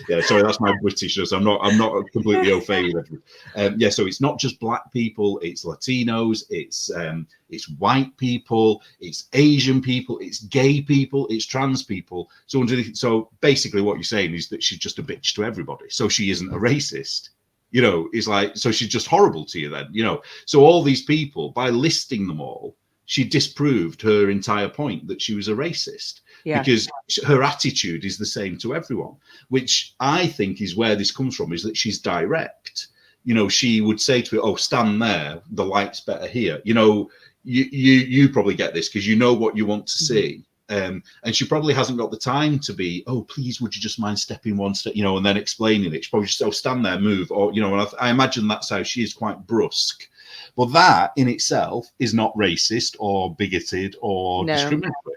Yeah, sorry, that's my Britishness. I'm not completely au fait with it. Yeah, so it's not just black people. It's Latinos. It's white people. It's Asian people. It's gay people. It's trans people. So basically, what you're saying is that she's just a bitch to everybody. So she isn't a racist. You know, it's like, so she's just horrible to you then, you know. So all these people, by listing them all, she disproved her entire point that she was a racist. Yeah. Because her attitude is the same to everyone, which I think is where this comes from, is that she's direct. You know, she would say to it, oh, stand there, the light's better here. You know, you probably get this because you know what you want to see. And she probably hasn't got the time to be, oh, please, would you just mind stepping one step, you know, and then explaining it. She probably just, oh, stand there, move, or, you know, and I imagine that's how she is, quite brusque. But that in itself is not racist or bigoted or discriminatory.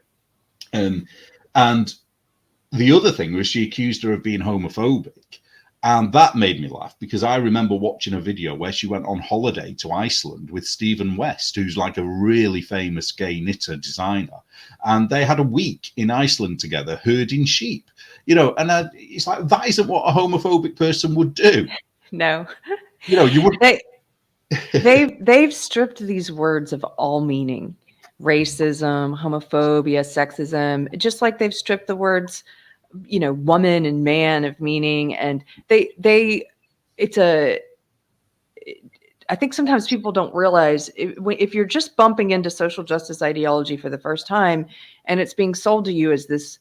And the other thing was she accused her of being homophobic. And that made me laugh, because I remember watching a video where she went on holiday to Iceland with Stephen West, who's like a really famous gay knitter designer. And they had a week in Iceland together herding sheep, you know, and it's like, that isn't what a homophobic person would do. No. You know, you would. They've stripped these words of all meaning. Racism, homophobia, sexism, just like they've stripped the words, you know, woman and man of meaning. And I think sometimes people don't realize if you're just bumping into social justice ideology for the first time, and it's being sold to you as this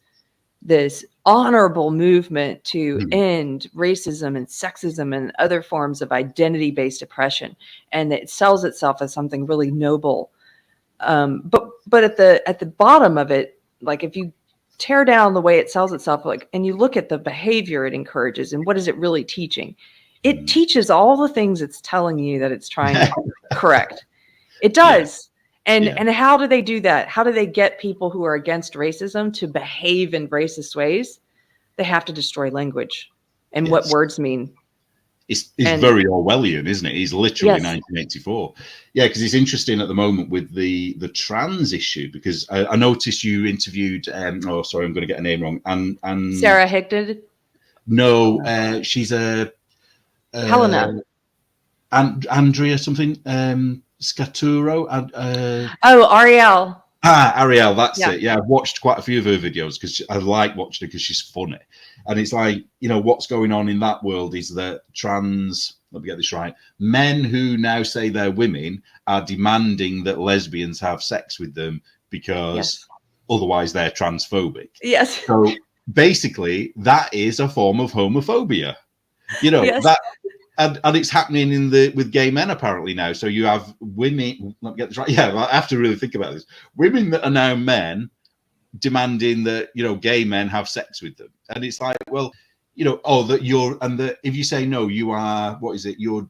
honorable movement to end racism and sexism and other forms of identity-based oppression, and it sells itself as something really noble. But at the bottom of it, like if you tear down the way it sells itself, like, and you look at the behavior it encourages and what is it really teaching? It teaches all the things it's telling you that it's trying to correct. It does. And how do they do that? How do they get people who are against racism to behave in racist ways? They have to destroy language and what words mean. It's very Orwellian, isn't it? He's literally 1984. Yeah, because it's interesting at the moment with the trans issue, because I noticed you interviewed, oh, sorry, I'm going to get her name wrong. And Sarah Higdon? No, she's a... Helena. Andrea something, Scaturo. Ariel. Ariel, that's it. Yeah, I've watched quite a few of her videos because I like watching her because she's funny. And it's like, you know, what's going on in that world is that trans, let me get this right, men who now say they're women are demanding that lesbians have sex with them because otherwise they're transphobic. Yes. So basically, that is a form of homophobia. You know, that. And it's happening with gay men apparently now. So you have women. Let me get this right. Yeah, I have to really think about this. Women that are now men demanding that, you know, gay men have sex with them, and it's like, well, you know, if you say no, you are, what is it? You're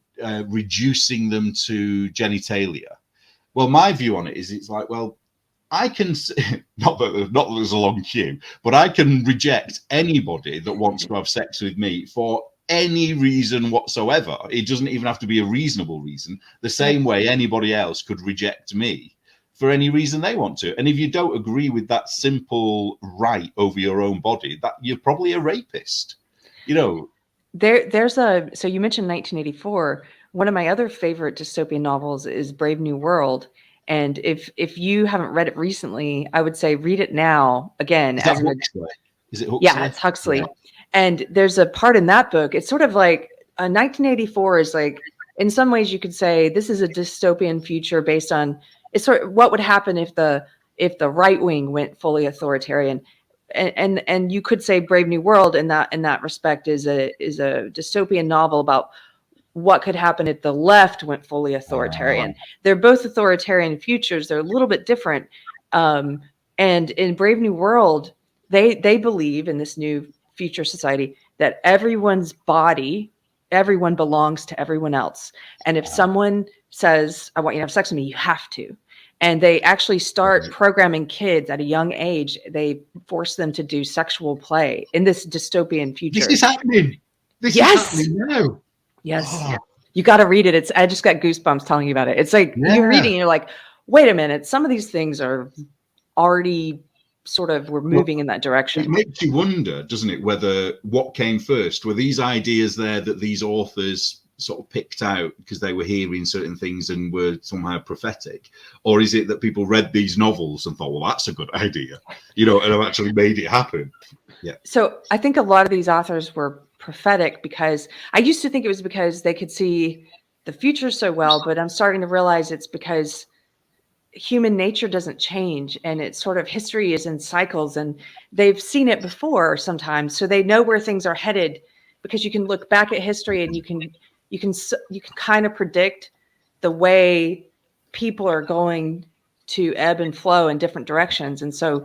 reducing them to genitalia. Well, my view on it is, it's like, well, I can not that there's a long queue, but I can reject anybody that wants to have sex with me for any reason whatsoever. It doesn't even have to be a reasonable reason. The same way anybody else could reject me for any reason they want to. And if you don't agree with that simple right over your own body, that you're probably a rapist. You know, so you mentioned 1984. One of my other favorite dystopian novels is Brave New World. And if you haven't read it recently, I would say read it now again. Is it Huxley? Yeah, it's Huxley. Yeah. And there's a part in that book. It's sort of like 1984 is like, in some ways you could say this is a dystopian future based on, it's sort of what would happen if the right wing went fully authoritarian. And you could say Brave New World in that respect is a dystopian novel about what could happen if the left went fully authoritarian. They're both authoritarian futures. They're a little bit different. And in Brave New World, they believe in this new future society that everyone belongs to everyone else. And if someone says, I want you to have sex with me, you have to. And they actually start programming kids at a young age. They force them to do sexual play in this dystopian future. This is happening. This is happening now. Yes. Oh. You got to read it. I just got goosebumps telling you about it. It's like you're reading and you're like, wait a minute. Some of these things are already we're moving in that direction. It makes you wonder, doesn't it, whether what came first were these ideas there that these authors sort of picked out because they were hearing certain things and were somehow prophetic, or is it that people read these novels and thought, well, that's a good idea, you know, and have actually made it happen? Yeah. So I think a lot of these authors were prophetic, because I used to think it was because they could see the future so well, but I'm starting to realize it's because human nature doesn't change, and it's sort of, history is in cycles, and they've seen it before sometimes, so they know where things are headed, because you can look back at history and you can kind of predict the way people are going to ebb and flow in different directions. And so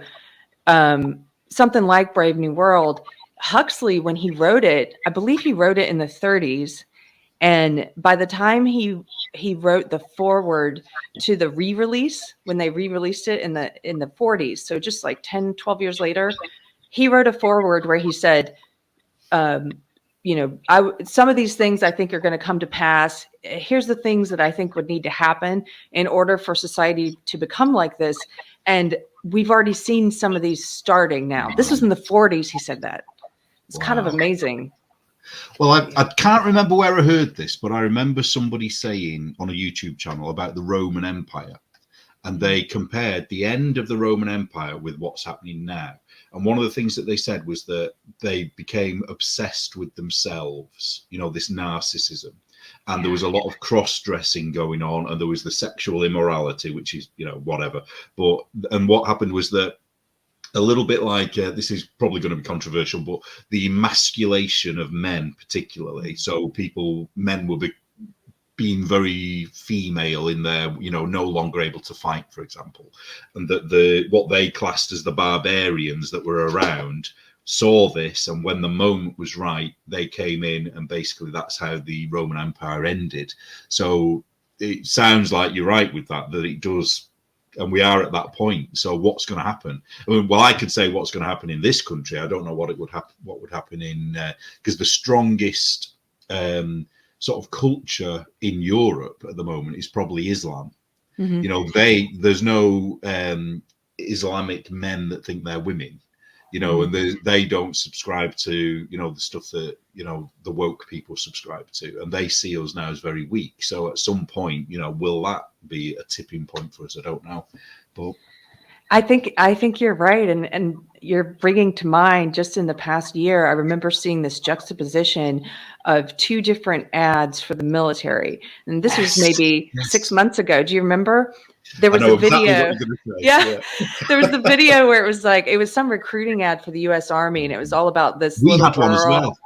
something like Brave New World, Huxley, when he wrote it, I believe he wrote it in the 30s. And by the time he wrote the foreword to the re-release, when they re-released it in the 40s, so just like 10, 12 years later, he wrote a foreword where he said, you know, some of these things I think are going to come to pass. Here's the things that I think would need to happen in order for society to become like this. And we've already seen some of these starting now. This was in the 40s. He said that. It's kind of amazing. Well, I can't remember where I heard this, but I remember somebody saying on a YouTube channel about the Roman Empire, and they compared the end of the Roman Empire with what's happening now. And one of the things that they said was that they became obsessed with themselves, you know, this narcissism. And there was a lot of cross-dressing going on, and there was the sexual immorality, which is, you know, whatever. And what happened was that a little bit like, this is probably going to be controversial, but the emasculation of men particularly. So men will be being very female in their, you know, no longer able to fight, for example. And that what they classed as the barbarians that were around saw this, and when the moment was right, they came in, and basically that's how the Roman Empire ended. So it sounds like you're right with that it does. And we are at that point. So what's going to happen? I mean, well, I could say what's going to happen in this country. I don't know what would happen in, because the strongest sort of culture in Europe at the moment is probably Islam. Mm-hmm. You know, there's no Islamic men that think they're women, you know, mm-hmm. and they don't subscribe to, you know, the stuff that, you know, the woke people subscribe to, and they see us now as very weak. So at some point, you know, will that be a tipping point for us? I don't know, but I think you're right, and you're bringing to mind, just in the past year, I remember seeing this juxtaposition of two different ads for the military, and this was maybe 6 months ago. Do you remember? There was a video. Exactly yeah, there was the video where it was like, it was some recruiting ad for the U.S. Army, and it was all about this little girl. One as well.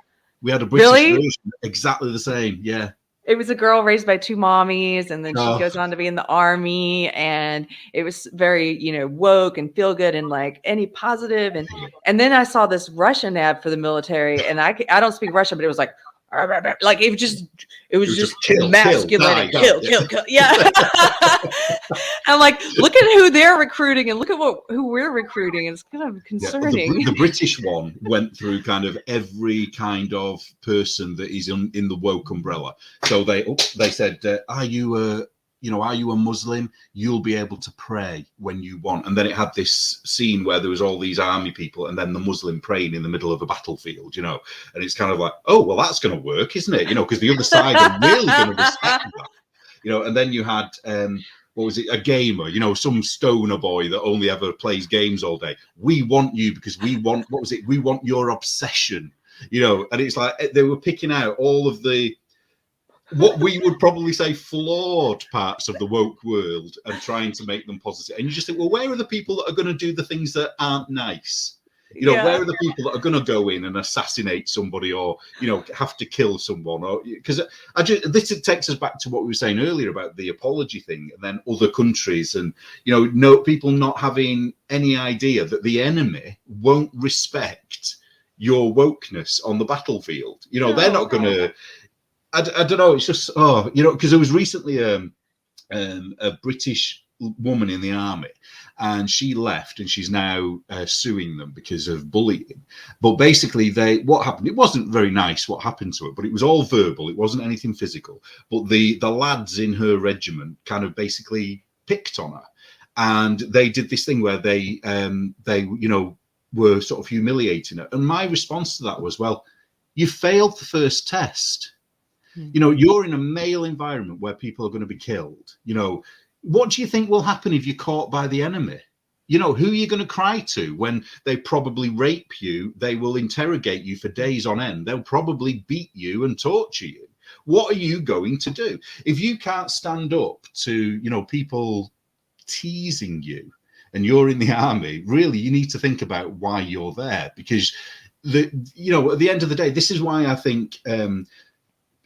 We had a British version, exactly the same. Yeah. It was a girl raised by two mommies, and then she goes on to be in the army, and it was very, you know, woke and feel good and like any positive. And then I saw this Russian ad for the military, and I don't speak Russian, but it was like it was just emasculating, kill. Yeah. I'm like, look at who they're recruiting, and look at who we're recruiting. It's kind of concerning. The British one went through kind of every kind of person that is in the woke umbrella. So they said, are you a Muslim? You'll be able to pray when you want. And then it had this scene where there was all these army people, and then the Muslim praying in the middle of a battlefield, you know. And it's kind of like, oh, well, that's going to work, isn't it? You know, because the other side are really going to respect that. You know, and then you had, what was it, a gamer, you know, some stoner boy that only ever plays games all day. We want you because we want, we want your obsession, you know. And it's like they were picking out all of what we would probably say flawed parts of the woke world and trying to make them positive. And you just think, well, where are the people that are going to do the things that aren't nice? You know, where are the people that are going to go in and assassinate somebody, or, you know, have to kill someone? Or because this takes us back to what we were saying earlier about the apology thing, and then other countries, and, you know, no people not having any idea that the enemy won't respect your wokeness on the battlefield. You know, they're not going to. I don't know. It's just, you know, because there was recently a British woman in the army, and she left, and she's now suing them because of bullying. But basically, what happened? It wasn't very nice what happened to her, but it was all verbal. It wasn't anything physical. But the lads in her regiment kind of basically picked on her, and they did this thing where they you know, were sort of humiliating her. And my response to that was, well, you failed the first test. You know, you're in a male environment where people are going to be killed. You know, what do you think will happen if you're caught by the enemy? You know, who are you going to cry to when they probably rape you? They will interrogate you for days on end. They'll probably beat you and torture you. What are you going to do? If you can't stand up to, you know, people teasing you, and you're in the army, really, you need to think about why you're there. Because, you know, at the end of the day, this is why I think...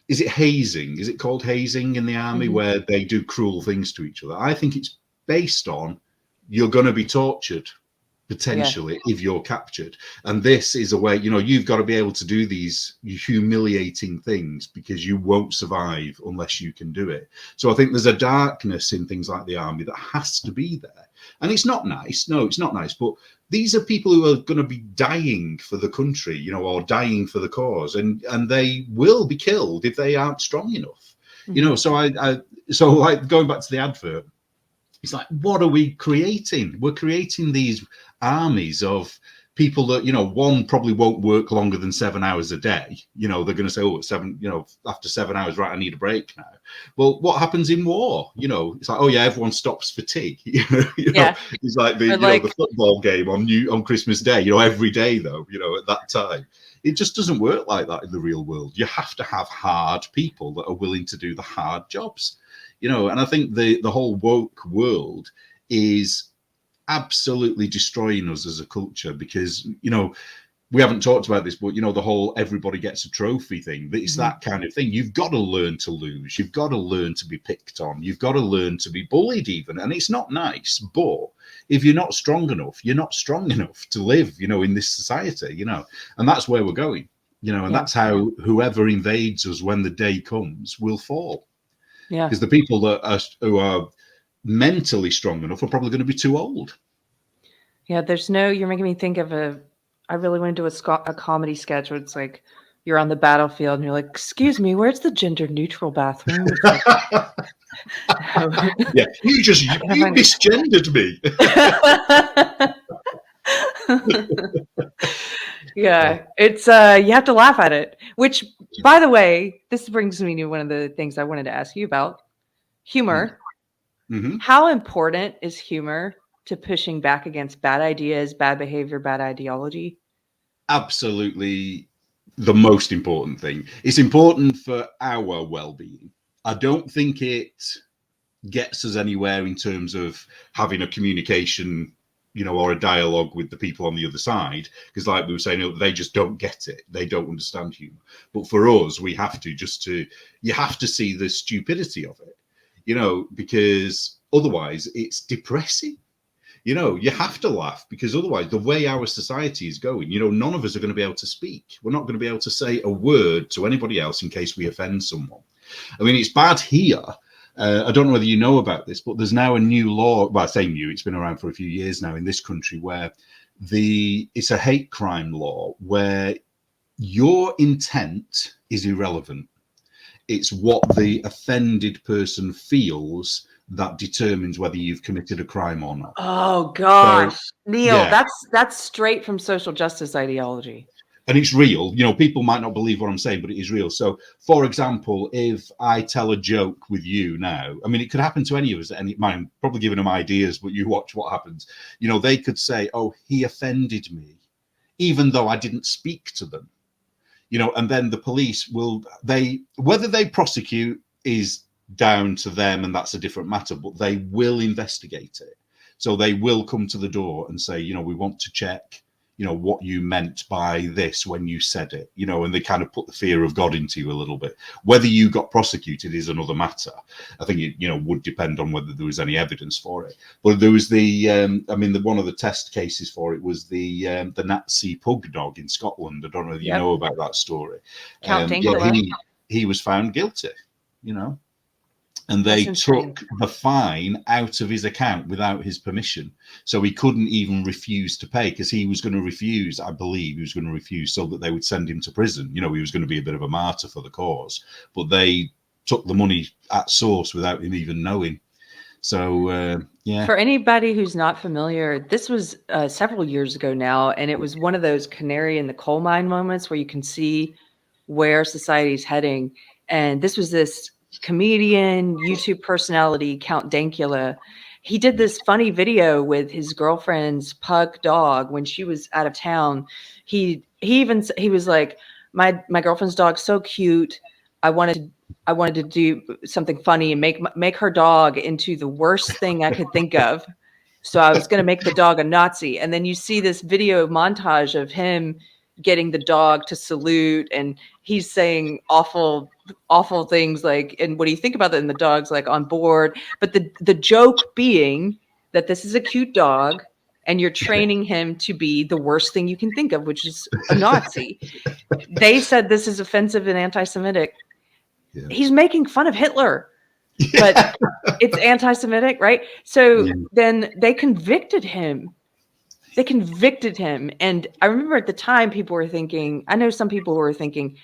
is it hazing? Is it called hazing in the army, where they do cruel things to each other? I think it's based on, you're going to be tortured. potentially, if you're captured. And this is a way, you've got to be able to do these humiliating things because you won't survive unless you can do it. So I think there's a darkness in things like the army that has to be there. And it's not nice. No, it's not nice. But these are people who are going to be dying for the country, or dying for the cause. And they will be killed if they aren't strong enough. So like going back to the advert, it's like, what are we creating? We're creating these armies of people that, one probably won't work longer than 7 hours a day. They're going to say, oh, it's seven, after 7 hours, right, I need a break now. Well, what happens in war? It's like, oh yeah, everyone stops for tea. It's like the football game on Christmas Day, every day though, at that time. It just doesn't work like that in the real world. You have to have hard people that are willing to do the hard jobs. And I think the whole woke world is absolutely destroying us as a culture because, we haven't talked about this, but, the whole everybody gets a trophy thing, it's that kind of thing. You've got to learn to lose. You've got to learn to be picked on. You've got to learn to be bullied even. And it's not nice. But if you're not strong enough, you're not strong enough to live, in this society, and that's where we're going, and that's how whoever invades us when the day comes will fall. Yeah, because the people who are mentally strong enough are probably going to be too old. Yeah, you're making me think of I really want to do a comedy sketch where it's like you're on the battlefield and you're like, excuse me, where's the gender neutral bathroom? Like, yeah, you misgendered me. Yeah, it's you have to laugh at it, which, by the way, this brings me to one of the things I wanted to ask you about. Humor. Mm-hmm. How important is humor to pushing back against bad ideas, bad behavior, bad ideology? Absolutely the most important thing. It's important for our well-being. I don't think it gets us anywhere in terms of having a communication, or a dialogue with the people on the other side, because like we were saying, they just don't get it. They don't understand humor. But for us, we have to you have to see the stupidity of it, because otherwise it's depressing. You have to laugh, because otherwise the way our society is going, none of us are going to be able to speak. We're not going to be able to say a word to anybody else in case we offend someone. I mean, it's bad here. I don't know whether you know about this, but there's now a new law. Well, I say new, it's been around for a few years now in this country, where it's a hate crime law where your intent is irrelevant. It's what the offended person feels that determines whether you've committed a crime or not. Oh gosh, so, Neil, yeah. That's straight from social justice ideology. And it's real. People might not believe what I'm saying, but it is real. So, for example, if I tell a joke with you now, I mean, it could happen to any of us, and I'm probably giving them ideas, but you watch what happens. They could say, oh, he offended me, even though I didn't speak to them. And then the police whether they prosecute is down to them, and that's a different matter, but they will investigate it. So they will come to the door and say, we want to check, what you meant by this when you said it, and they kind of put the fear of God into you a little bit. Whether you got prosecuted is another matter. I think it, would depend on whether there was any evidence for it. But there was one of the test cases for it was the Nazi pug dog in Scotland. I don't know if you know about that story. He was found guilty, and they took the fine out of his account without his permission. So he couldn't even refuse to pay, because he was going to refuse, I believe he was going to refuse so that they would send him to prison. He was going to be a bit of a martyr for the cause. But they took the money at source without him even knowing. So, yeah. For anybody who's not familiar, this was several years ago now, and it was one of those canary in the coal mine moments where you can see where society's heading. And this was this comedian, YouTube personality, Count Dankula. He did this funny video with his girlfriend's pug dog when she was out of town. He was like, my girlfriend's dog's so cute. I wanted to do something funny and make her dog into the worst thing I could think of. So I was going to make the dog a Nazi. And then you see this video montage of him getting the dog to salute, and he's saying awful things like, and what do you think about that? And the dog's like on board. But the joke being that this is a cute dog and you're training him to be the worst thing you can think of, which is a Nazi. They said this is offensive and anti-Semitic. Yeah. He's making fun of Hitler, but it's anti-Semitic, right? So then they convicted him. And I remember at the time people were thinking, I know some people were thinking,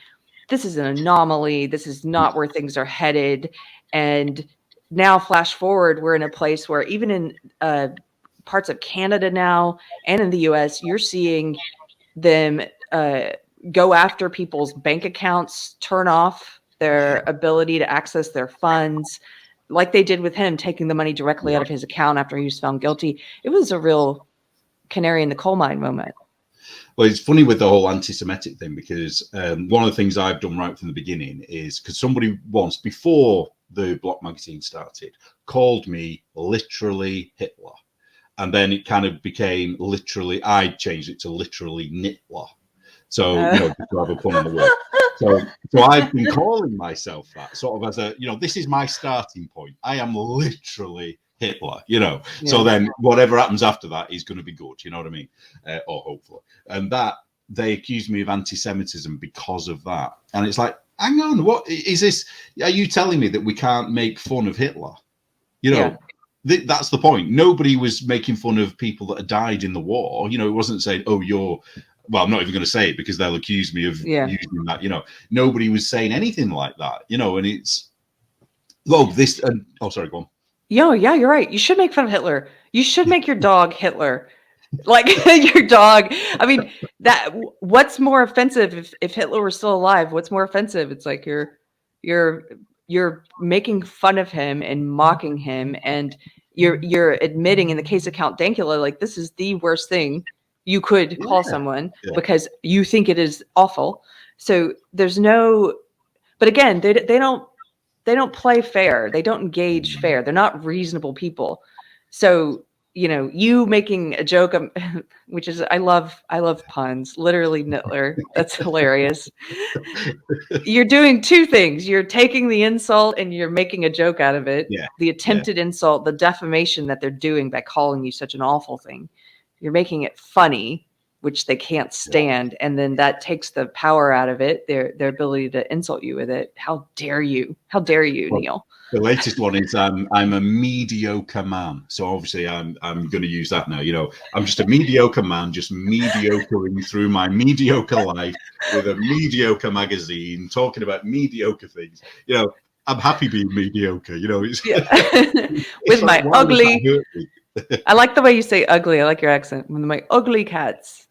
this is an anomaly. This is not where things are headed. And now flash forward, we're in a place where even in parts of Canada now and in the US, you're seeing them go after people's bank accounts, turn off their ability to access their funds, like they did with him, taking the money directly out of his account after he was found guilty. It was a real canary in the coal mine moment. Well, it's funny with the whole anti-Semitic thing, because one of the things I've done right from the beginning is, because somebody once, before the Block magazine started, called me literally Hitler. And then it kind of became literally, I changed it to literally Knitler. So, just to have a pun on the word. So I've been calling myself that sort of as a, this is my starting point. I am literally Hitler, So then whatever happens after that is going to be good, you know what I mean? Or hopefully. And that, they accused me of anti-Semitism because of that. And it's like, hang on, what is this? Are you telling me that we can't make fun of Hitler? That's the point. Nobody was making fun of people that had died in the war. It wasn't saying, oh, well, I'm not even going to say it because they'll accuse me of using that. Nobody was saying anything like that, and it's, sorry, go on. Yeah, you're right. You should make fun of Hitler. You should make your dog Hitler. Like your dog. I mean, what's more offensive if Hitler were still alive? What's more offensive? It's like you're making fun of him and mocking him, and you're admitting, in the case of Count Dankula, like, this is the worst thing you could call someone because you think it is awful. So there's no, but again, they don't play fair. They don't engage fair. They're not reasonable people. So, you making a joke, which is, I love puns, literally Knitler. That's hilarious. You're doing two things. You're taking the insult and you're making a joke out of it. Yeah. The attempted insult, the defamation that they're doing by calling you such an awful thing. You're making it funny, which they can't stand. And then that takes the power out of it, their ability to insult you with it. How dare you? How dare you, Neil? The latest one is I'm a mediocre man. So obviously I'm going to use that now. I'm just a mediocre man, just mediocring through my mediocre life with a mediocre magazine, talking about mediocre things. I'm happy being mediocre. It's, with my ugly. I like the way you say ugly. I like your accent. With my ugly cats.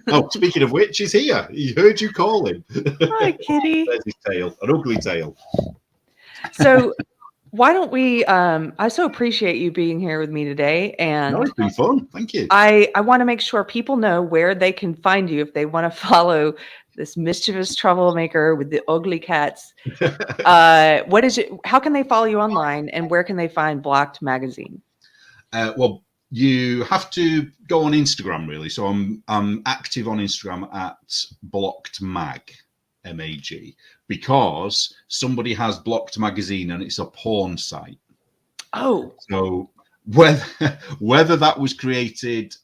Oh, speaking of which, he's here. He heard you call him. Hi, kitty. There's his tail, an ugly tail. So why don't we, I so appreciate you being here with me today. And no, it's been fun. Thank you. I want to make sure people know where they can find you if they want to follow this mischievous troublemaker with the ugly cats. What is it? How can they follow you online, and where can they find Blocked magazine? Well, you have to go on Instagram, really. So I'm active on Instagram at Blocked Mag, MAG, because somebody has Blocked magazine and it's a porn site. Oh, so whether that was created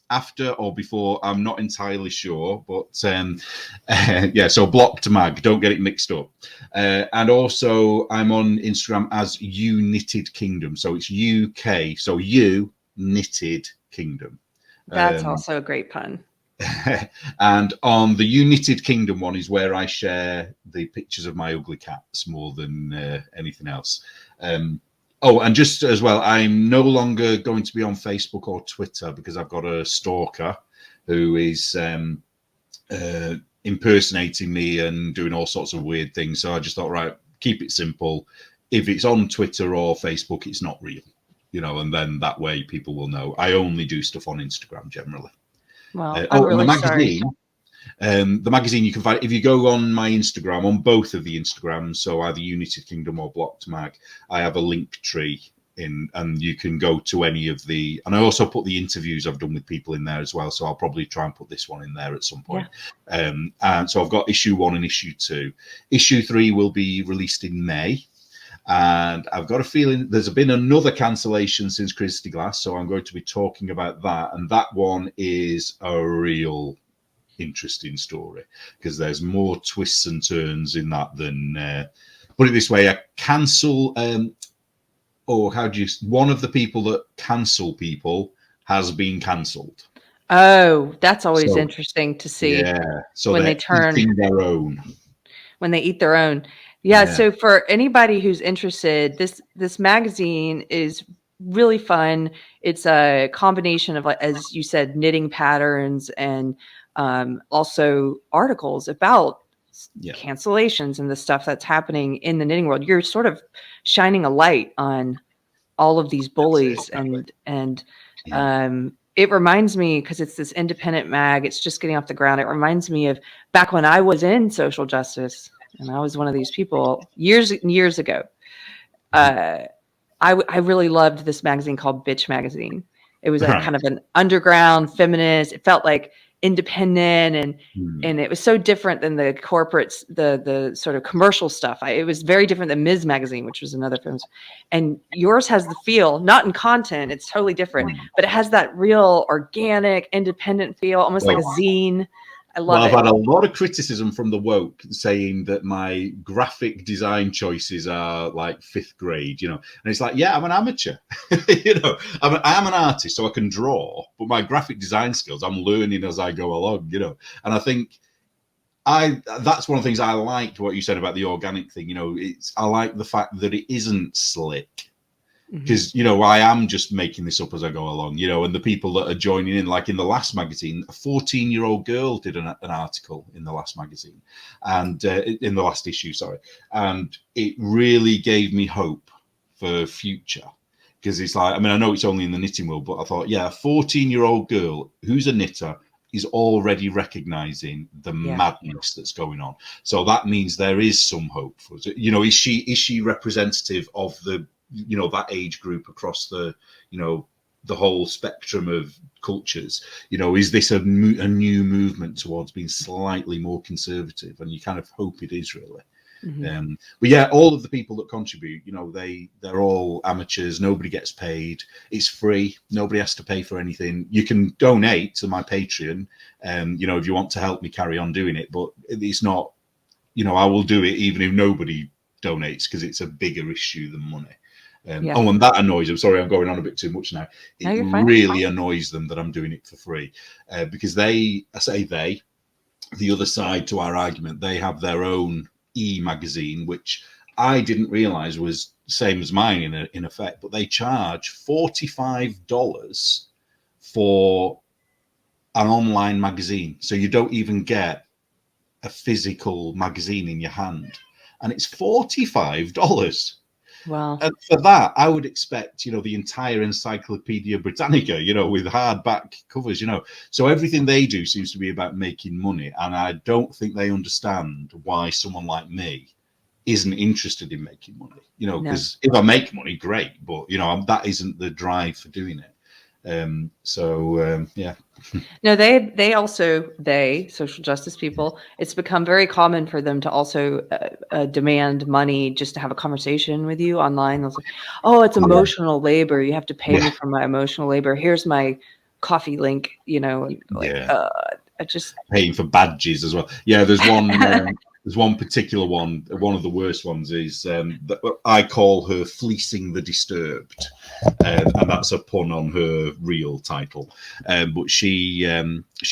after or before, I'm not entirely sure. But so Blocked Mag, don't get it mixed up. And also, I'm on Instagram as You Knitted Kingdom. So it's UK. So You Knitted Kingdom. That's also a great pun. And on the You Knitted Kingdom one is where I share the pictures of my ugly cats more than anything else. And just as well, I'm no longer going to be on Facebook or Twitter because I've got a stalker who is impersonating me and doing all sorts of weird things. So I just thought, right, keep it simple. If it's on Twitter or Facebook, it's not real, and then that way people will know. I only do stuff on Instagram generally. Well, I'm really sorry. The magazine you can find if you go on my Instagram, on both of the Instagrams, so either You Knitted Kingdom or Blocked Mag, I have a link tree in, and you can go to any of the, and I also put the interviews I've done with people in there as well, so I'll probably try and put this one in there at some point. And so I've got issue 1 and issue 2. Issue 3 will be released in May, And I've got a feeling there's been another cancellation since Christy Glass, so I'm going to be talking about that. And that one is a real interesting story because there's more twists and turns in that than, put it this way, a cancel, one of the people that cancel people has been cancelled. Oh, that's always interesting to see. Yeah, so when they're they turn eating their own. When they eat their own. Yeah, so for anybody who's interested, this magazine is really fun. It's a combination of, like, as you said, knitting patterns and also articles about cancellations and the stuff that's happening in the knitting world. You're sort of shining a light on all of these bullies, and it reminds me, because it's this independent mag, it's just getting off the ground. It reminds me of back when I was in social justice, and I was one of these people years and years ago. I really loved this magazine called Bitch Magazine. It was kind of an underground feminist. It felt like independent, and it was so different than the corporates, the sort of commercial stuff. It was very different than Ms. Magazine, which was another feminist. And yours has the feel, not in content, it's totally different, but it has that real organic, independent feel, almost like a zine. I love it. I've had a lot of criticism from the woke saying that my graphic design choices are like 5th grade, and it's like, yeah, I'm an amateur, I'm an artist, so I can draw, but my graphic design skills, I'm learning as I go along, and I think that's one of the things I liked what you said about the organic thing, I like the fact that it isn't slick. Because, I am just making this up as I go along, and the people that are joining in, like in the last magazine, a 14-year-old girl did an article in the last magazine, and in the last issue, sorry. And it really gave me hope for future. Because it's like, I know it's only in the knitting world, but I thought, yeah, a 14-year-old girl who's a knitter is already recognizing the madness that's going on. So that means there is some hope for us. Is she representative of the that age group across the the whole spectrum of cultures? Is this a new movement towards being slightly more conservative? And you kind of hope it is, really. But yeah, all of the people that contribute, they're all amateurs. Nobody gets paid. It's free. Nobody has to pay for anything. You can donate to my Patreon, if you want to help me carry on doing it, but it's not, I will do it even if nobody donates, because it's a bigger issue than money. Oh, and that annoys them. Sorry, I'm going on a bit too much now. It really annoys them that I'm doing it for free, because the other side to our argument, they have their own e-magazine, which I didn't realize was the same as mine in effect, but they charge $45 for an online magazine. So you don't even get a physical magazine in your hand, and it's $45. Wow. And for that, I would expect, the entire Encyclopedia Britannica, with hardback covers, So everything they do seems to be about making money. And I don't think they understand why someone like me isn't interested in making money, because if I make money, great. But, that isn't the drive for doing it. Yeah. No, they also, social justice people, it's become very common for them to also demand money just to have a conversation with you online. They'll say, oh, it's emotional labor. You have to pay me for my emotional labor. Here's my coffee link, I just paying for badges as well. Yeah, there's one. There's one particular one. One of the worst ones is I call her Fleecing the Disturbed, and that's a pun on her real title. But she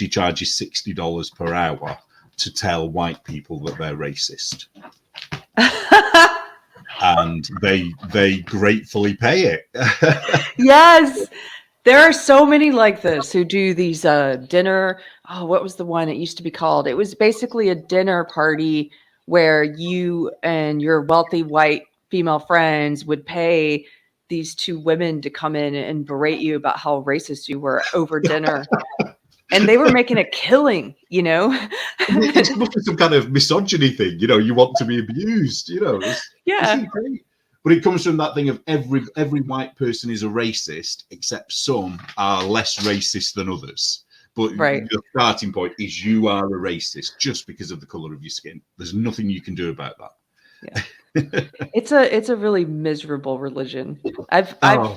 charges $60 per hour to tell white people that they're racist, and they gratefully pay it. Yes. There are so many like this who do these dinner. Oh, what was the one it used to be called? It was basically a dinner party where you and your wealthy white female friends would pay these two women to come in and berate you about how racist you were over dinner. And they were making a killing, It's must be some kind of misogyny thing, you want to be abused, Yeah. But it comes from that thing of every white person is a racist, except some are less racist than others. But the starting point is you are a racist just because of the color of your skin. There's nothing you can do about that. Yeah. It's a really miserable religion. Oh,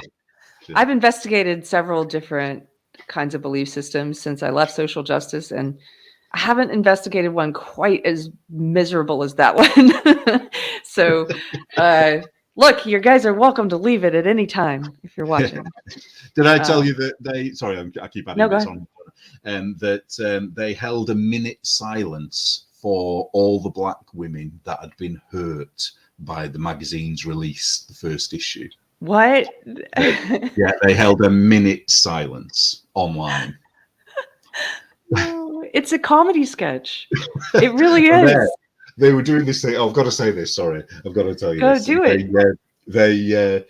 I've investigated several different kinds of belief systems since I left social justice, and I haven't investigated one quite as miserable as that one. So, look, you guys are welcome to leave it at any time if you're watching. did I tell you that they? Sorry, I keep adding No, go this ahead. on. That they held a minute silence for all the black women that had been hurt by the magazine's release, the first issue. What? Yeah, they held a minute silence online. No, it's a comedy sketch. It really is. They were doing this thing. Oh, I've got to say this. Sorry, I've got to tell you Go this. do it.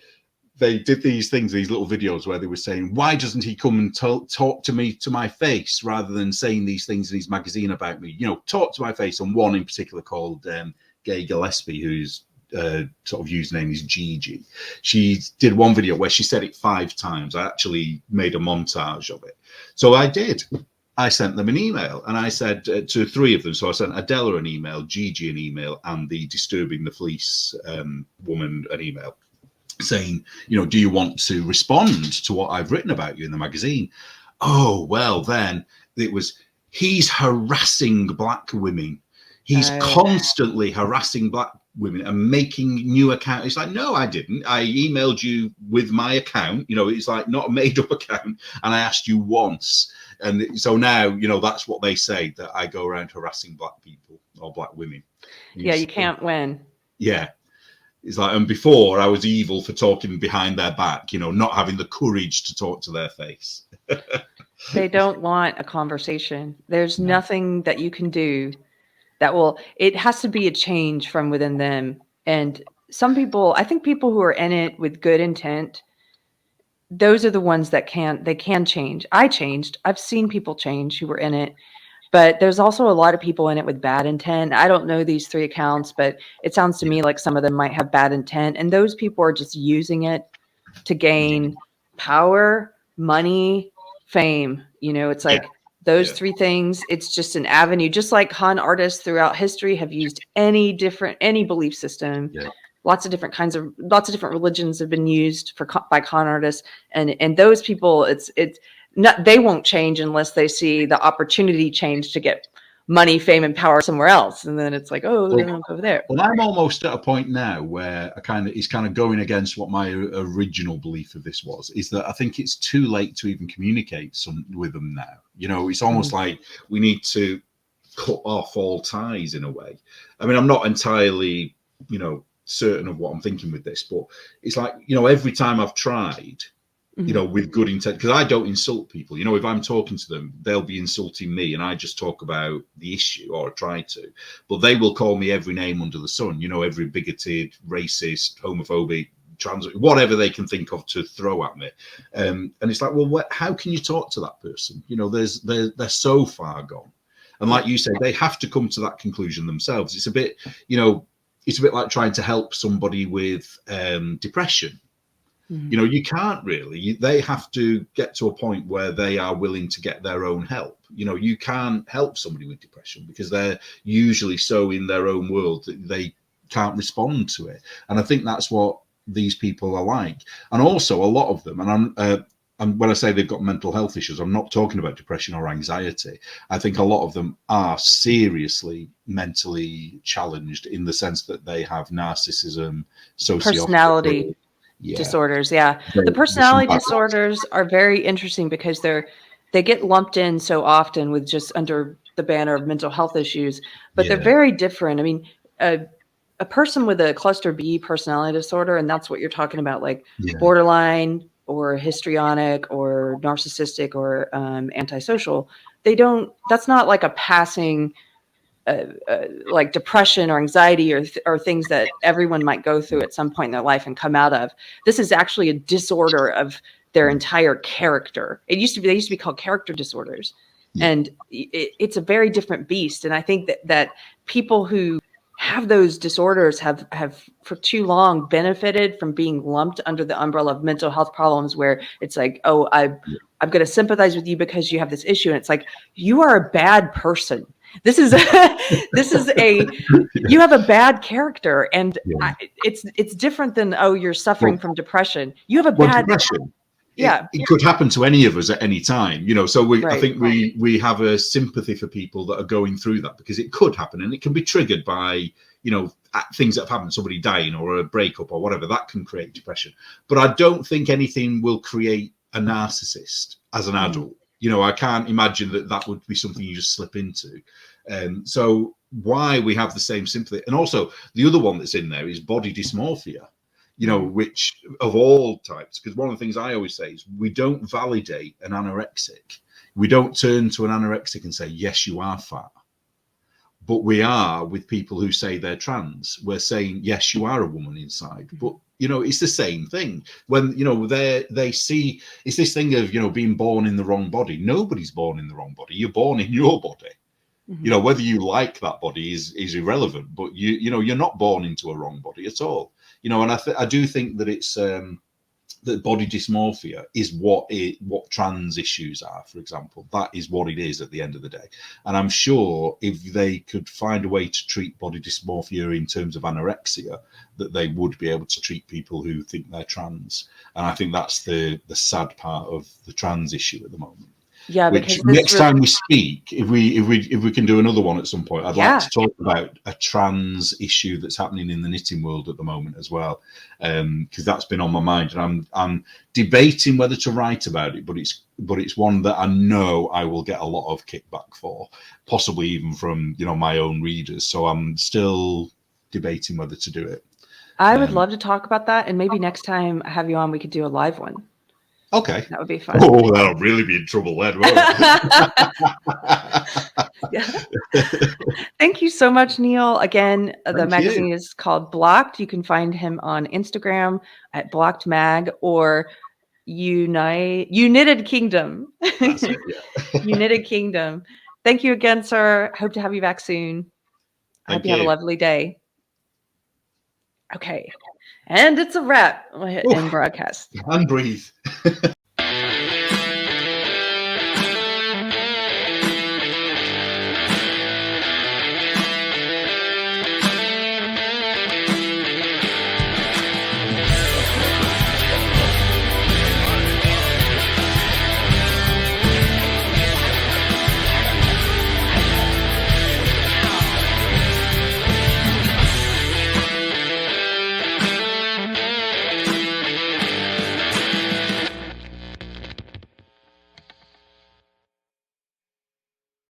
They did these things, these little videos where they were saying, "Why doesn't he come and talk to me, to my face, rather than saying these things in his magazine about me? You know, talk to my face." And one in particular called Gay Gillespie, whose sort of username is Gigi. She did one video where she said it 5 times. I actually made a montage of it. So I did. I sent them an email, and I said to 3 of them. So I sent Adela an email, Gigi an email, and the Disturbing the Fleece woman an email, saying, you know, do you want to respond to what I've written about you in the magazine? Oh, well, then it was, he's harassing black women. He's constantly harassing black women and making new accounts. It's like, no, I didn't. I emailed you with my account. You know, it's like not a made up account. And I asked you once. And so now, you know, that's what they say, that I go around harassing black people or black women. Yeah, you can't win. Yeah. It's like, and before I was evil for talking behind their back, you know, not having the courage to talk to their face. They don't want a conversation. There's nothing that you can do that will, it has to be a change from within them. And some people, I think people who are in it with good intent, those are the ones that they can change. I changed. I've seen people change who were in it. But there's also a lot of people in it with bad intent. I don't know these 3 accounts, but it sounds to me like some of them might have bad intent. And those people are just using it to gain power, money, fame. You know, it's like those 3 things. It's just an avenue, just like con artists throughout history have used any belief system. Yeah. Lots of different religions have been used by con artists. And those people, they won't change unless they see the opportunity change to get money, fame, and power somewhere else. And then it's like, oh, they don't go there. Well, I'm almost at a point now where it's kind of going against what my original belief of this was, is that I think it's too late to even communicate with them now. You know, it's almost like we need to cut off all ties in a way. I mean, I'm not entirely, you know, certain of what I'm thinking with this, but it's like, you know, every time I've tried, you know, with good intent, because I don't insult people. You know, if I'm talking to them, they'll be insulting me, and I just talk about the issue, or try to. But they will call me every name under the sun. You know, every bigoted, racist, homophobic, trans, whatever they can think of to throw at me. And it's like, well, how can you talk to that person? You know, they're so far gone. And like you said, they have to come to that conclusion themselves. It's a bit, you know, it's a bit like trying to help somebody with depression. You know, you can't really. They have to get to a point where they are willing to get their own help. You know, you can't help somebody with depression because they're usually so in their own world that they can't respond to it. And I think that's what these people are like. And also a lot of them, and when I say they've got mental health issues, I'm not talking about depression or anxiety. I think a lot of them are seriously mentally challenged in the sense that they have narcissism, personality disorders. Yeah. The personality disorders are very interesting because they get lumped in so often with just under the banner of mental health issues, but they're very different. I mean, a person with a cluster B personality disorder, and that's what you're talking about, like borderline or histrionic or narcissistic or antisocial, that's not like a passing like depression or anxiety or things that everyone might go through at some point in their life and come out of. This is actually a disorder of their entire character. They used to be called character disorders, and it's a very different beast. And I think that people who have those disorders have for too long benefited from being lumped under the umbrella of mental health problems, where it's like, oh, I'm going to sympathize with you because you have this issue. And it's like, you are a bad person. This is you have a bad character, and Yeah. it's different than, oh, you're suffering from depression. You have a bad depression. Yeah, it could happen to any of us at any time, you know. So I think right. we have a sympathy for people that are going through that, because it could happen, and it can be triggered by, you know, things that have happened, somebody dying or a breakup or whatever. That can create depression. But I don't think anything will create a narcissist as an adult. You know, I can't imagine that would be something you just slip into. So why we have the same sympathy. And also the other one that's in there is body dysmorphia, you know, which of all types, because one of the things I always say is we don't validate an anorexic. We don't turn to an anorexic and say, yes, you are fat. But we are with people who say they're trans. We're saying, yes, you are a woman inside. But, you know, it's the same thing. When, you know, they see, it's this thing of, you know, being born in the wrong body. Nobody's born in the wrong body. You're born in your body. You know, whether you like that body is irrelevant, but you know, you're not born into a wrong body at all. You know, and I do think that it's that body dysmorphia is what trans issues are, for example. That is what it is at the end of the day. And I'm sure if they could find a way to treat body dysmorphia in terms of anorexia, that they would be able to treat people who think they're trans. And I think that's the sad part of the trans issue at the moment. Yeah, which next time we speak, if we can do another one at some point, I'd like to talk about a trans issue that's happening in the knitting world at the moment as well, because that's been on my mind, and I'm debating whether to write about it, but it's one that I know I will get a lot of kickback for, possibly even from, you know, my own readers. So I'm still debating whether to do it. I would love to talk about that, and maybe next time I have you on, we could do a live one. Okay. That would be fun. Oh, that'll really be in trouble then, won't it? Thank you so much, Neil. Again, the magazine is called Blocked. You can find him on Instagram at Blocked Mag or United Kingdom. That's it, yeah. United Kingdom. Thank you again, sir. Hope to have you back soon. I hope you have a lovely day. Okay. And it's a wrap in broadcast. And breathe.